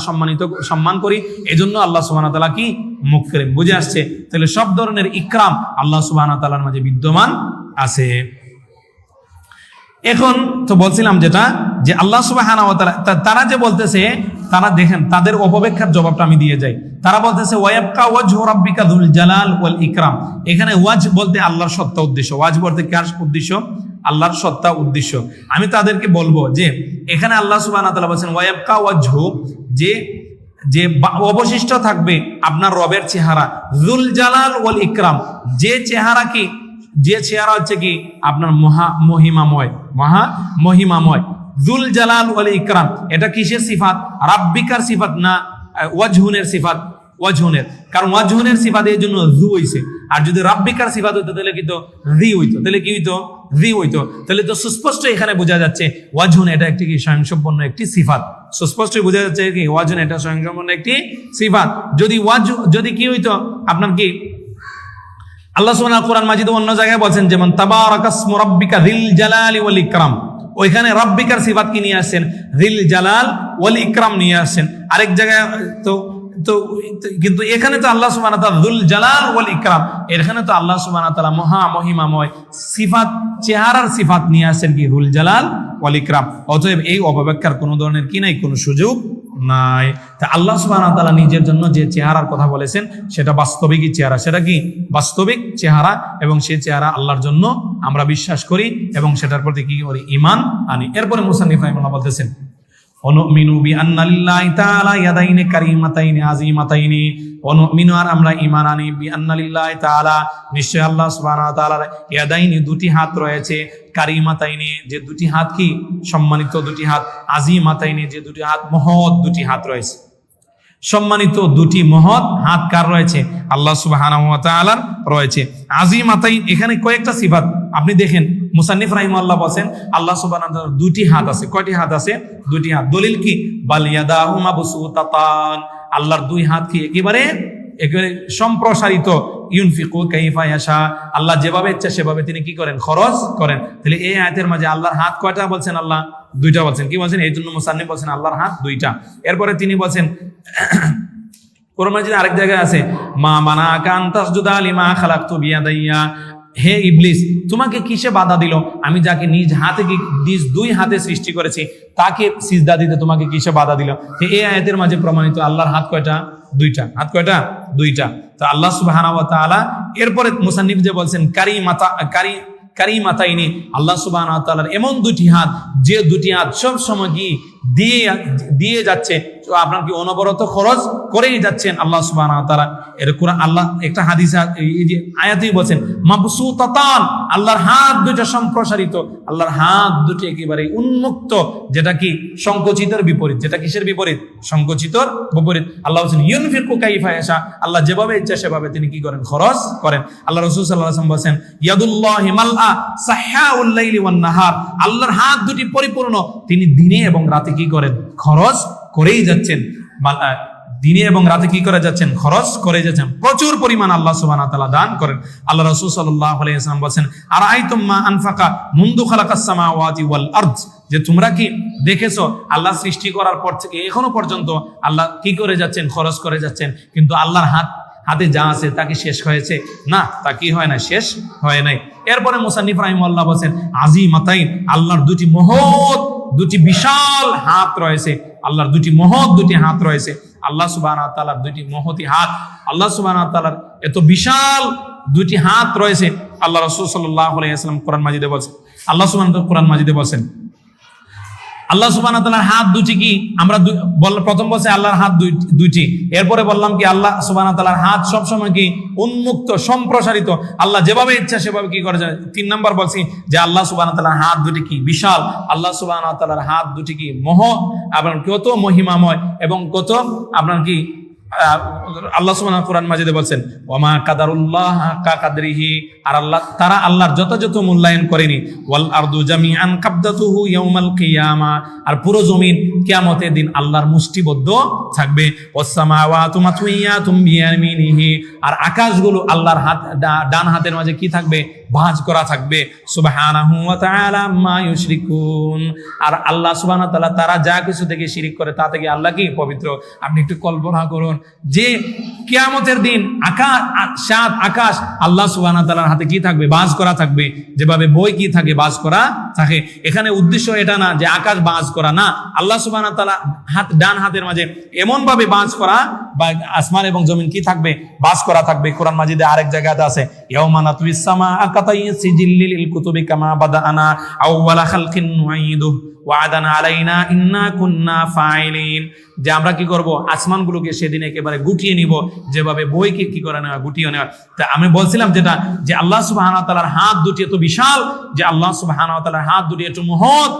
সম্মান করি, এজন্য আল্লাহ সুবহানাহু ওয়া তাআলা কি মুকরিম। বুঝে আসছে? তাহলে সব ধরনের ইকরাম আল্লাহ সুবহানাহু ওয়া তাআলার মাঝে বিদ্যমান আছে। এখন তো বলছিলাম যেটা, যে আল্লাহ সুবহানাহু ওয়া তাআলা তারা যে বলতেছে, তারা দেখেন তাদের অপব্যাখ্যার জবাবটা আমি দিয়ে যাই। তারা বলতেছে ওয়ায়াবকা ওয়াজহু রাব্বিকা যুল জালাল ওয়াল ইকরাম। এখানে ওয়াজ বলতে আল্লাহর সত্তা উদ্দেশ্য, ওয়াজ বলতে কার উদ্দেশ্য? আল্লাহর সত্তা উদ্দেশ্য। আমি তাদেরকে বলবো যে এখানে আল্লাহ সুবহানাহু ওয়া তাআলা বলেন ওয়ায়াবকা ওয়াজহু, যে অবশিষ্ট থাকবে আপনার রবের চেহারা, যুল জালাল ওয়াল ইকরাম, যে চেহারা হচ্ছে কি আপনার মহা মহিমাময়। যুল জালাল ওয়াল ইকরাম এটা কিসের সিফাত? রাব্বিকার সিফাত না ওয়াজহুনের সিফাত। কারণ ওয়াজহুনের সিফাত এই জন্য যু হইছে, আর যদি রাব্বিকার সিফাত হইতো তাহলে কি তো রি হইতো, তাহলে তো সুস্পষ্ট এখানে বোঝা যাচ্ছে ওয়াজহুন এটা একটি কি স্বয়ংসম্পন্ন একটি সিফাত। সুস্পষ্টই বোঝা যাচ্ছে কি ওয়াজহুন এটা স্বয়ংসম্পন্ন একটি সিফাত। যদি কি হইতো আপনার কি আল্লাহ সুবহানাহু কোরআন মাজিদ অন্য জায়গায় বলছেন, যেমন তাবারাকাসমু রাব্বিকা যিল জালালি ওয়াল ইকরাম, ওইখানে রাব্বিকার সিফাত কি নিয়ে আসছেন? যিল জালাল ওয়াল ইকরাম নিয়ে আসছেন। আরেক জায়গায় তো কিন্তু এখানে তো আল্লাহ সুবহানাহু ওয়া তাআলা যুল জালাল ওয়াল ইকরাম, এখানে তো আল্লাহ সুবহানাহু ওয়া তাআলা মহা মহিমাময় সিফাত, চেহারার সিফাত নিয়ে আসছেন কি যুল জালাল ওয়াল ইকরাম। অতএব এই অপব্যাখ্যার কোনো ধরনের কি নাই, কোনো সুযোগ নাই। তা আল্লাহ সুবহানাহু ওয়া তাআলা নিজের জন্য যে চেহারার কথা বলেছেন সেটা বাস্তবিকই চেহারা, সেটা কি বাস্তবিক চেহারা, এবং সেই চেহারা আল্লাহর জন্য আমরা বিশ্বাস করি এবং সেটার প্রতি কি করি, ঈমান আনি। এরপরে মুসান্নিফ রাহিমাহুল্লাহ বলতেছেন অনুমিনু বিআন্না লিল্লাহি তাআলা ইয়াদাইনি কারিমাতাইনি আযীমাতাইনি, অনুমিনু আর আমরা ঈমান আনি বিআন্না লিল্লাহি তাআলা নিশ্চয় আল্লাহ সুবহানাহু ওয়া তাআলার ইয়াদাইনি দুটি হাত রয়েছে, কারিমাতাইনি যে দুটি হাত কি সম্মানিত দুটি হাত, আযীমাতাইনি যে দুটি হাত মহৎ দুটি হাত রয়েছে। সম্মানিত দুটি মহৎ হাত কার রয়েছে? আল্লাহ সুবহানাহু ওয়া তাআলার রয়েছে। আযীমাতাইন এখানে কয়েকটা সিফাত আপনি দেখেন, মুসান্নিফ রাহিমাহুল্লাহ বলেন আল্লাহ সুবহানাহু ওয়া তাআলার দুটি হাত আছে। কয়টি হাত আছে? দুটি হাত। দলিল কি? বাল ইয়াদাহু মাবসুতাতান, আল্লাহর দুই হাত কি একেবারে সম্প্রসারিত। ইউনফিকু কাইফা ইয়াশা, আল্লাহ যেভাবে ইচ্ছা সেভাবে তিনি কি করেন, খরচ করেন। তাহলে এই আয়াতের মাঝে আল্লাহর হাত কয়টা বলছেন? আল্লাহ দুইটা বলছেন। কি বলছেন? এই জন্য মুসান্নিফ বলছেন আল্লাহর হাত দুইটা। এরপরে তিনি বলছেন কোরআন মাজিদে আরেক জায়গায় আছে মা মানাকা আন তাসজুদা লিমা খালাকতু বিয়াদাইয়া, হে ইবলিস তোমাকে কিসে বাধা দিল? আমি যাকে নিজ দুই হাতে সৃষ্টি করেছি তাকে সিজদা দিতে তোমাকে কিসে বাধা দিল? এই আয়াতের মাঝে প্রমাণিত আল্লাহর হাত কয়টা? দুইটা। হাত কয়টা? দুইটা। তো আল্লাহ সুবহানাহু ওয়া তাআলা এরপরে মুসান্নিফ যে বলছেন কারিমাতাইনি, আল্লাহ সুবহানাহু ওয়া তাআলার এমন দুটি হাত, যে দুটি হাত সব সময় কি দিয়ে যাচ্ছে, আপনার কি অনবরত খরচ করেই যাচ্ছেন আল্লাহ সুবহানাহু ওয়া তাআলা। এর কোরআন আল্লাহ একটা হাদিসে এই যে আয়াতেই বলেন মাবসুতাতান, আল্লাহর হাত দুটো সম্প্রসারিত, আল্লাহর হাত দুটো একেবারে উন্মুক্ত, যেটা কি সংকুচিতর বিপরীত। যেটা কিসের বিপরীত? সংকুচিতর বিপরীত। আল্লাহ বলেন ইউনফিকু কাইফা ইয়াশা, আল্লাহ যেভাবে ইচ্ছা সেভাবে তিনি কি করেন, খরচ করেন। আল্লাহ রাসূল সাল্লাল্লাহু আলাইহি ওয়াসাল্লাম বলেন ইয়াদুল্লাহি মালআ সাহাউল লাইলি ওয়ান নাহার, আল্লাহর হাত দুটি পরিপূর্ণ, তিনি দিনে এবং রাতে কি করেন, খরচ করেই যাচ্ছেন। দিনে এবং রাতে কি করে যাচ্ছেন, খরচ করে যাচ্ছেন, প্রচুর পরিমাণ আল্লাহ সুবহানাহু ওয়া তাআলা দান করেন। আল্লাহ রাসূল সাল্লাল্লাহু আলাইহি ওয়াসাল্লাম বলেন, আরাআইতুম মা আনফাকা মুনযু খালাকাস সামাওয়াতি ওয়াল আরদ, যে তোমরা কি দেখেছো আল্লাহ সৃষ্টি করার পর থেকে এখনো পর্যন্ত আল্লাহ কি করে যাচ্ছেন, খরচ করে যাচ্ছেন, কিন্তু আল্লাহর হাতে যা আছে তা কি শেষ হয়েছে? না, তা কি হয় না, শেষ হয় নাই। এরপরে মুসান্নিফ রাহিমাহুল্লাহ বলেন, আজিমাতাইন, আল্লাহর দুটি বিশাল হাত রয়েছে, আল্লাহর দুটি হাত রয়েছে। আল্লাহ সুবহানাহু ওয়া তাআলার দুটি মহতি হাত, আল্লাহ সুবহানাহু ওয়া তাআলার এত বিশাল দুটি হাত রয়েছে। আল্লাহ রাসূল সাল্লাল্লাহু আলাইহি ওয়াসাল্লাম কোরআন মাজিদে বলেন, আল্লাহ সুবহানাহু ওয়া তাআলা কোরআন মাজিদে বলেন, আল্লাহ সুবহানাহু ওয়া তাআলার হাত দুটি কি? আমরা প্রথম বলছে আল্লাহর হাত দুইটি, এরপরে বললাম কি আল্লাহ সুবহানাহু ওয়া তাআলার হাত সবসময় কি উন্মুক্ত, সম্প্রসারিত, আল্লাহ যেভাবে ইচ্ছা সেভাবে কি করে যায়। 3 নম্বর বলছি যে আল্লাহ সুবহানাহু ওয়া তাআলার হাত দুটি কি বিশাল, আল্লাহ সুবহানাহু ওয়া তাআলার হাত দুটি কি আপনার কত মহিমাময় এবং কত আপনার কি আল্লাহ সুবহানাহু কোরআন মাজিদে বলছেন, ওয়ামা কাদারুল্লাহ হাক্কা কাদরিহি, আর তারা আল্লাহর যথাযথ মূল্যায়ন করেনি। ওয়াল আরদু জামিআন কাবদাতুহু ইয়াউমাল কিয়ামা, আর পুরো জমিন কিয়ামতের দিন আল্লাহর মুষ্টিবদ্ধ থাকবে। ওয়াস সামাওয়াতু মাতউইয়াতুম বিয়ামিনিহি, আর আকাশগুলো আল্লাহর ডান হাতের মাঝে কি থাকবে, ভাঁজ করা থাকবে। সুবহানাহু ওয়া তাআলা আম্মা ইউশরিকুন, আর আল্লাহ সুবহানাহু ওয়া তাআলা তারা যা কিছু থেকে শিরিক করে তা থেকে আল্লাহ কি পবিত্র। আপনি একটু কল্পনা করুন যে কিয়ামতের দিন আকাশ আল্লাহ সুবহানাহু ওয়া তাআলার হাতে কি থাকবে, ভাঁজ করা থাকবে, যেভাবে বই কি থাকে ভাঁজ করা থাকে। এখানে উদ্দেশ্য এটা না যে আকাশ ভাঁজ করা, না, আল্লাহ সুবহানাহু ওয়া তাআলা ডান হাতের মাঝে এমন ভাবে ভাঁজ করা বা আসমান এবং জমিন কি থাকবে, ভাঁজ করা থাকবে। কোরআন মাজিদে আরেক জায়গাতে আছে, ইয়াউমা নাতউইস সামাআ কাতাইয়িস সিজিল্লিল কুতুবি কামা বাদাআনা আউওয়ালা খালকিন নুঈদুহু ওয়া'দানা আলাইনা ইন্না কুন্না ফাইলিন, যে আমরা কি করব, আসমানগুলোকে সেদিন একেবারে গুটিয়ে নিব, যেভাবে বইকে কি করে নেওয়া, গুটিয়ে নেওয়া। তা আমি বলছিলাম যেটা, যে আল্লাহ সুবহানাহু ওয়া তাআলার হাত দুটি এত বিশাল, যে আল্লাহ সুবহানাহু ওয়া তাআলার হাত দুটি এত মহৎ,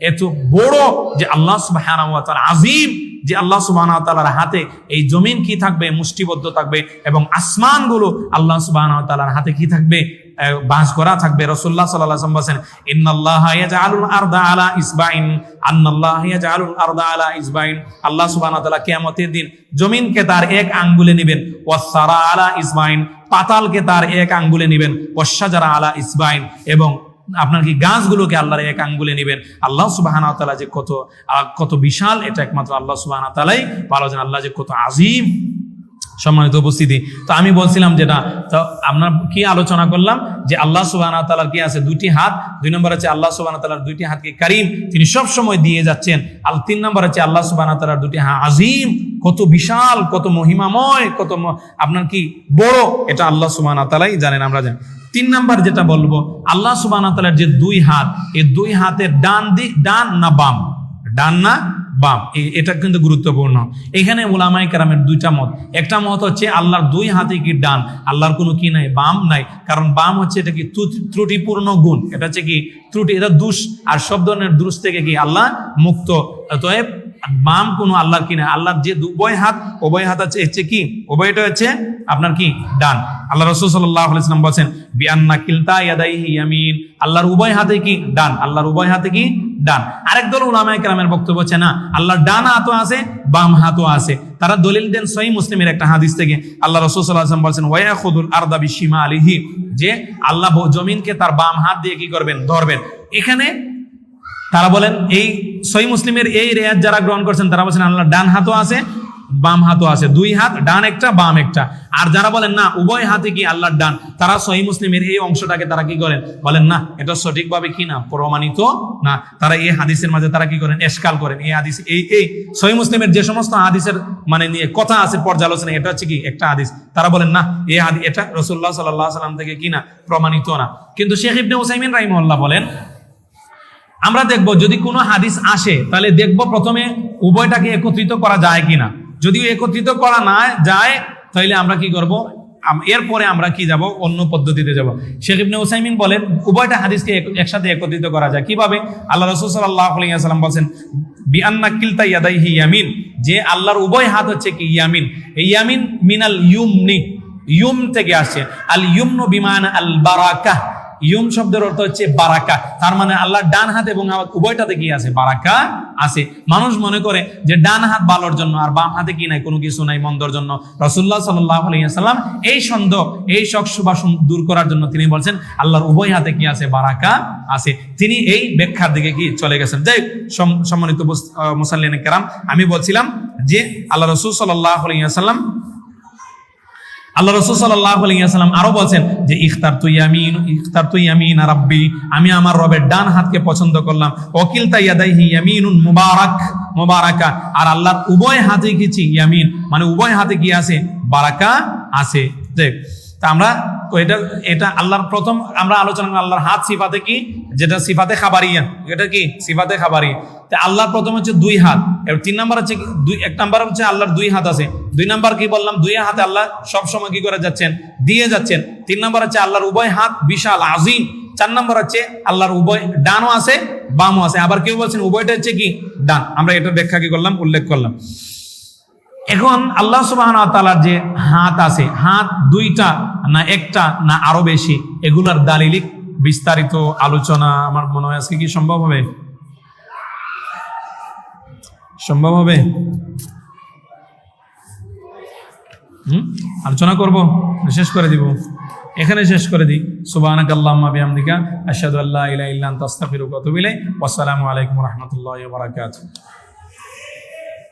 এত বড়, যে আল্লাহ সুবহানাহু ওয়া তাআলা আজিম, যে আল্লাহ সুবহানাহু ওয়া তাআলার হাতে এই জমিন কি থাকবে, মুষ্টিবদ্ধ থাকবে, এবং আসমানগুলো আল্লাহ সুবহানাহু ওয়া তাআলার হাতে কি থাকবে, বাস করা থাকবে। রাসূলুল্লাহ সাল্লাল্লাহু আলাইহি ওয়াসাল্লাম বলেন, ইন্নাল্লাহা ইয়াজআলুল আরদা আলা ইসবাইন, আন্নাল্লাহা ইয়াজআলুল আরদা আলা ইসবাইন, আল্লাহ সুবহানাহু ওয়া তাআলা কিয়ামতের দিন জমিনকে তার এক আঙ্গুলে নেবেন, ওয়াসসারা আলা ইসবাইন, পাতালকে তার এক আঙ্গুলে নেবেন, ওয়াশশাজারা আলা ইসবাইন, এবং আপনার কি গাছগুলোকে আল্লাহর এক আঙ্গুলে নেবেন। আল্লাহ সুবহানাহু ওয়া তাআলা যে কত বিশাল, এটা একমাত্র আল্লাহ সুবহানাহু ওয়া তাআলাই ভালো জানেন। আল্লাহ যে কত আজিম। সম্মানিত উপস্থিতি, তো আমি বলছিলাম যেটা, তো আমরা কি আলোচনা করলাম, যে আল্লাহ সুবহানাহু ওয়া তাআলার কি আছে, দুটি হাত। 2 নম্বর আছে আল্লাহ সুবহানাহু ওয়া তাআলার দুটি হাতকে কারীম, তিনি সব সময় দিয়ে যাচ্ছেন। আর 3 নম্বর আছে আল্লাহ সুবহানাহু ওয়া তাআলার দুটি হাত আজিম, কত বিশাল, কত মহিমাময়, কত আপনার কি বড়, এটা আল্লাহ সুবহানাহু ওয়া তাআলাই জানেন, আমরা জানি। 3 নম্বর যেটা বলবো, আল্লাহ সুবহানাহু ওয়া তাআলার যে দুই হাত, এই দুই হাতের ডান না বাম, ডান না বাম, এটা কিন্তু গুরুত্বপূর্ণ। এখানে উলামায়ে কেরামের দুইটা মত। একটা মত হচ্ছে আল্লাহর দুই হাতে কি ডান, আল্লাহর কোনো কি নাই, বাম নাই, কারণ বাম হচ্ছে এটা কি ত্রুটিপূর্ণ গুণ, এটা হচ্ছে কি ত্রুটি, এটা দোষ, আর সব ধরনের দোষ থেকে কি আল্লাহ মুক্ত। অতএব বাম কোনো আল্লাহর কি না, আল্লাহর যে উভয় হাত হচ্ছে কি, উভয়টা হচ্ছে আপনার কি ডান। আল্লাহ রাসূল সাল্লাল্লাহু আলাইহি ওয়াসাল্লাম বলেন, বিআন্না কিলতা ইয়াদাইহি ইয়ামিন, আল্লাহর উভয় হাতে কি ডান, আল্লাহর উভয় হাতে কি ডান। আরেক দল উলামায়ে কেরামের বক্তব্য হচ্ছে না, আল্লাহর ডান হাতও আছে, বাম হাতও আছে। তারা দলিল দেন সহিহ মুসলিমের একটা হাদিস থেকে। আল্লাহ রাসূল সাল্লাল্লাহু আলাইহি ওয়াসাল্লাম বলেন, ওয়ায়াখুদুল আরদা বিশিমালিহি, যে আল্লাহ জমিনকে তার বাম হাত দিয়ে কি করবেন, ধরবেন। এখানে তারা বলেন, এই সহিহ মুসলিমের এই রিওয়ায়াত যারা গ্রহণ করছেন তারা বলেন আল্লাহর ডান হাতও আছে, বাম হাতও আছে, দুই হাত, ডান একটা বাম একটা। আর যারা বলেন না উভয় হাতে কি আল্লাহর ডান, তারা সহিহ মুসলিমের এই অংশটাকে তারা কি করেন, বলেন না এটা সঠিকভাবে কি না, প্রমাণিত না। তারা এই হাদিসের মাঝে তারা কি করেন, এশকাল করেন। এই হাদিস এই সহিহ মুসলিমের যে সমস্ত হাদিসের মানে নিয়ে কথা আছে পর্যালোচনা, এটা হচ্ছে কি একটা হাদিস, তারা বলেন না এই হাদিস এটা রাসূলুল্লাহ সাল্লাল্লাহু আলাইহি ওয়াসাল্লাম থেকে কি না, প্রমাণিত না। কিন্তু শেখ ইবনে উসাইমিন রাহিমাহুল্লাহ বলেন, আমরা দেখব যদি কোনো হাদিস আসে তাহলে দেখব প্রথমে উভয়টাকে একত্রিত করা যায় কিনা। যদিও একত্রিত করা না যায় তাহলে আমরা কি করব, এরপরে আমরা কি যাব, অন্য পদ্ধতিতে যাব। শেখ ইবনে উসাইমিন বলেন উভয়টা হাদিসকে একসাথে একত্রিত করা যায়। কিভাবে? আল্লাহ রাসূল সাল্লাল্লাহু আলাইহি ওয়াসাল্লাম বলেন, বিআন্না কিলতা ইয়াদাইহি ইয়ামিন, যে আল্লাহর উভয় হাত হচ্ছে কি ইয়ামিন। এই ইয়ামিন মিনাল ইউমনি, ইউম থেকে আসছে। আল ইউমনু বিমানা আল বারাকা, ইউম শব্দের অর্থ হচ্ছে বারাকা। তার মানে আল্লাহর ডান হাত এবং উভয়টাতে কি আছে, বারাকা আছে। মানুষ মনে করে যে ডান হাত ভালোর জন্য আর বাম হাতে কি নাই, কোনো কিছু নাই মন্দর জন্য। রাসূলুল্লাহ সাল্লাল্লাহু আলাইহি ওয়াসাল্লাম এই সন্দেহ, এই শক শুভা দূর করার জন্য তিনি বলছেন আল্লাহর উভয় হাতে কি আছে, বারাকা আছে। তিনি এই ব্যাখ্যার দিকে কি চলে গেছেন। যাই সম্মানিত মুসাল্লিন কেরাম, আমি বলছিলাম যে আল্লাহ রাসূল সাল্লাল্লাহু আলাইহি ওয়াসাল্লাম আরো বলছেন যে ইখতারতু ইয়ামিন রাব্বি, আমি আমার রবের ডান হাতকে পছন্দ করলাম। ওয়াকিলতা ইয়াদাইহি ইয়ামিনুন মুবারাকা, আর আল্লাহর উভয় হাতে কি ইয়ামিন, মানে উভয় হাতে কি আছে, বারাকা আছে। তা আমরা এটা আল্লাহর প্রথম আমরা আলোচনা করলাম আল্লাহর হাত সিফাতে কি, যেটা সিফাতে খাবারিয়া, এটা কি সিফাতে খাবারি। তা আল্লাহর প্রথম হচ্ছে দুই হাত, এবার 3 নাম্বার হচ্ছে এক নাম্বার হচ্ছে আল্লাহর দুই হাত আছে। 2 নাম্বার কি বললাম, দুই হাতে আল্লাহ সব সময় কি করে যাচ্ছেন, দিয়ে যাচ্ছেন। 3 নাম্বার হচ্ছে আল্লাহর উভয় হাত বিশাল আজিম। 4 নাম্বার হচ্ছে আল্লাহর উভয় ডানও আছে বামও আছে। আবার কেউ বলছেন উভয়টা হচ্ছে কি ডান। আমরা এটার ব্যাখ্যা কি করলাম, উল্লেখ করলাম। এখন আল্লাহ সুবহানাহু ওয়া তাআলার যে হাত আছে, হাত দুইটা না একটা না আরো বেশি, এগুলার দালিলিক বিস্তারিত আলোচনা আমার মনে হয় আজকে কি সম্ভব হবে, সম্ভব হবে? আলোচনা করব, শেষ করে দিব, এখানে শেষ করে দিই। সুবহানাকাল্লাহুম্মা বিহামদিকা আশহাদু আল্লা ইলাহা ইল্লা আনতা আস্তাগফিরুকা ওয়া আতুবু ইলাইক। ওয়াসসালামু আলাইকুম ওয়া রাহমাতুল্লাহি ওয়া বারাকাতুহু।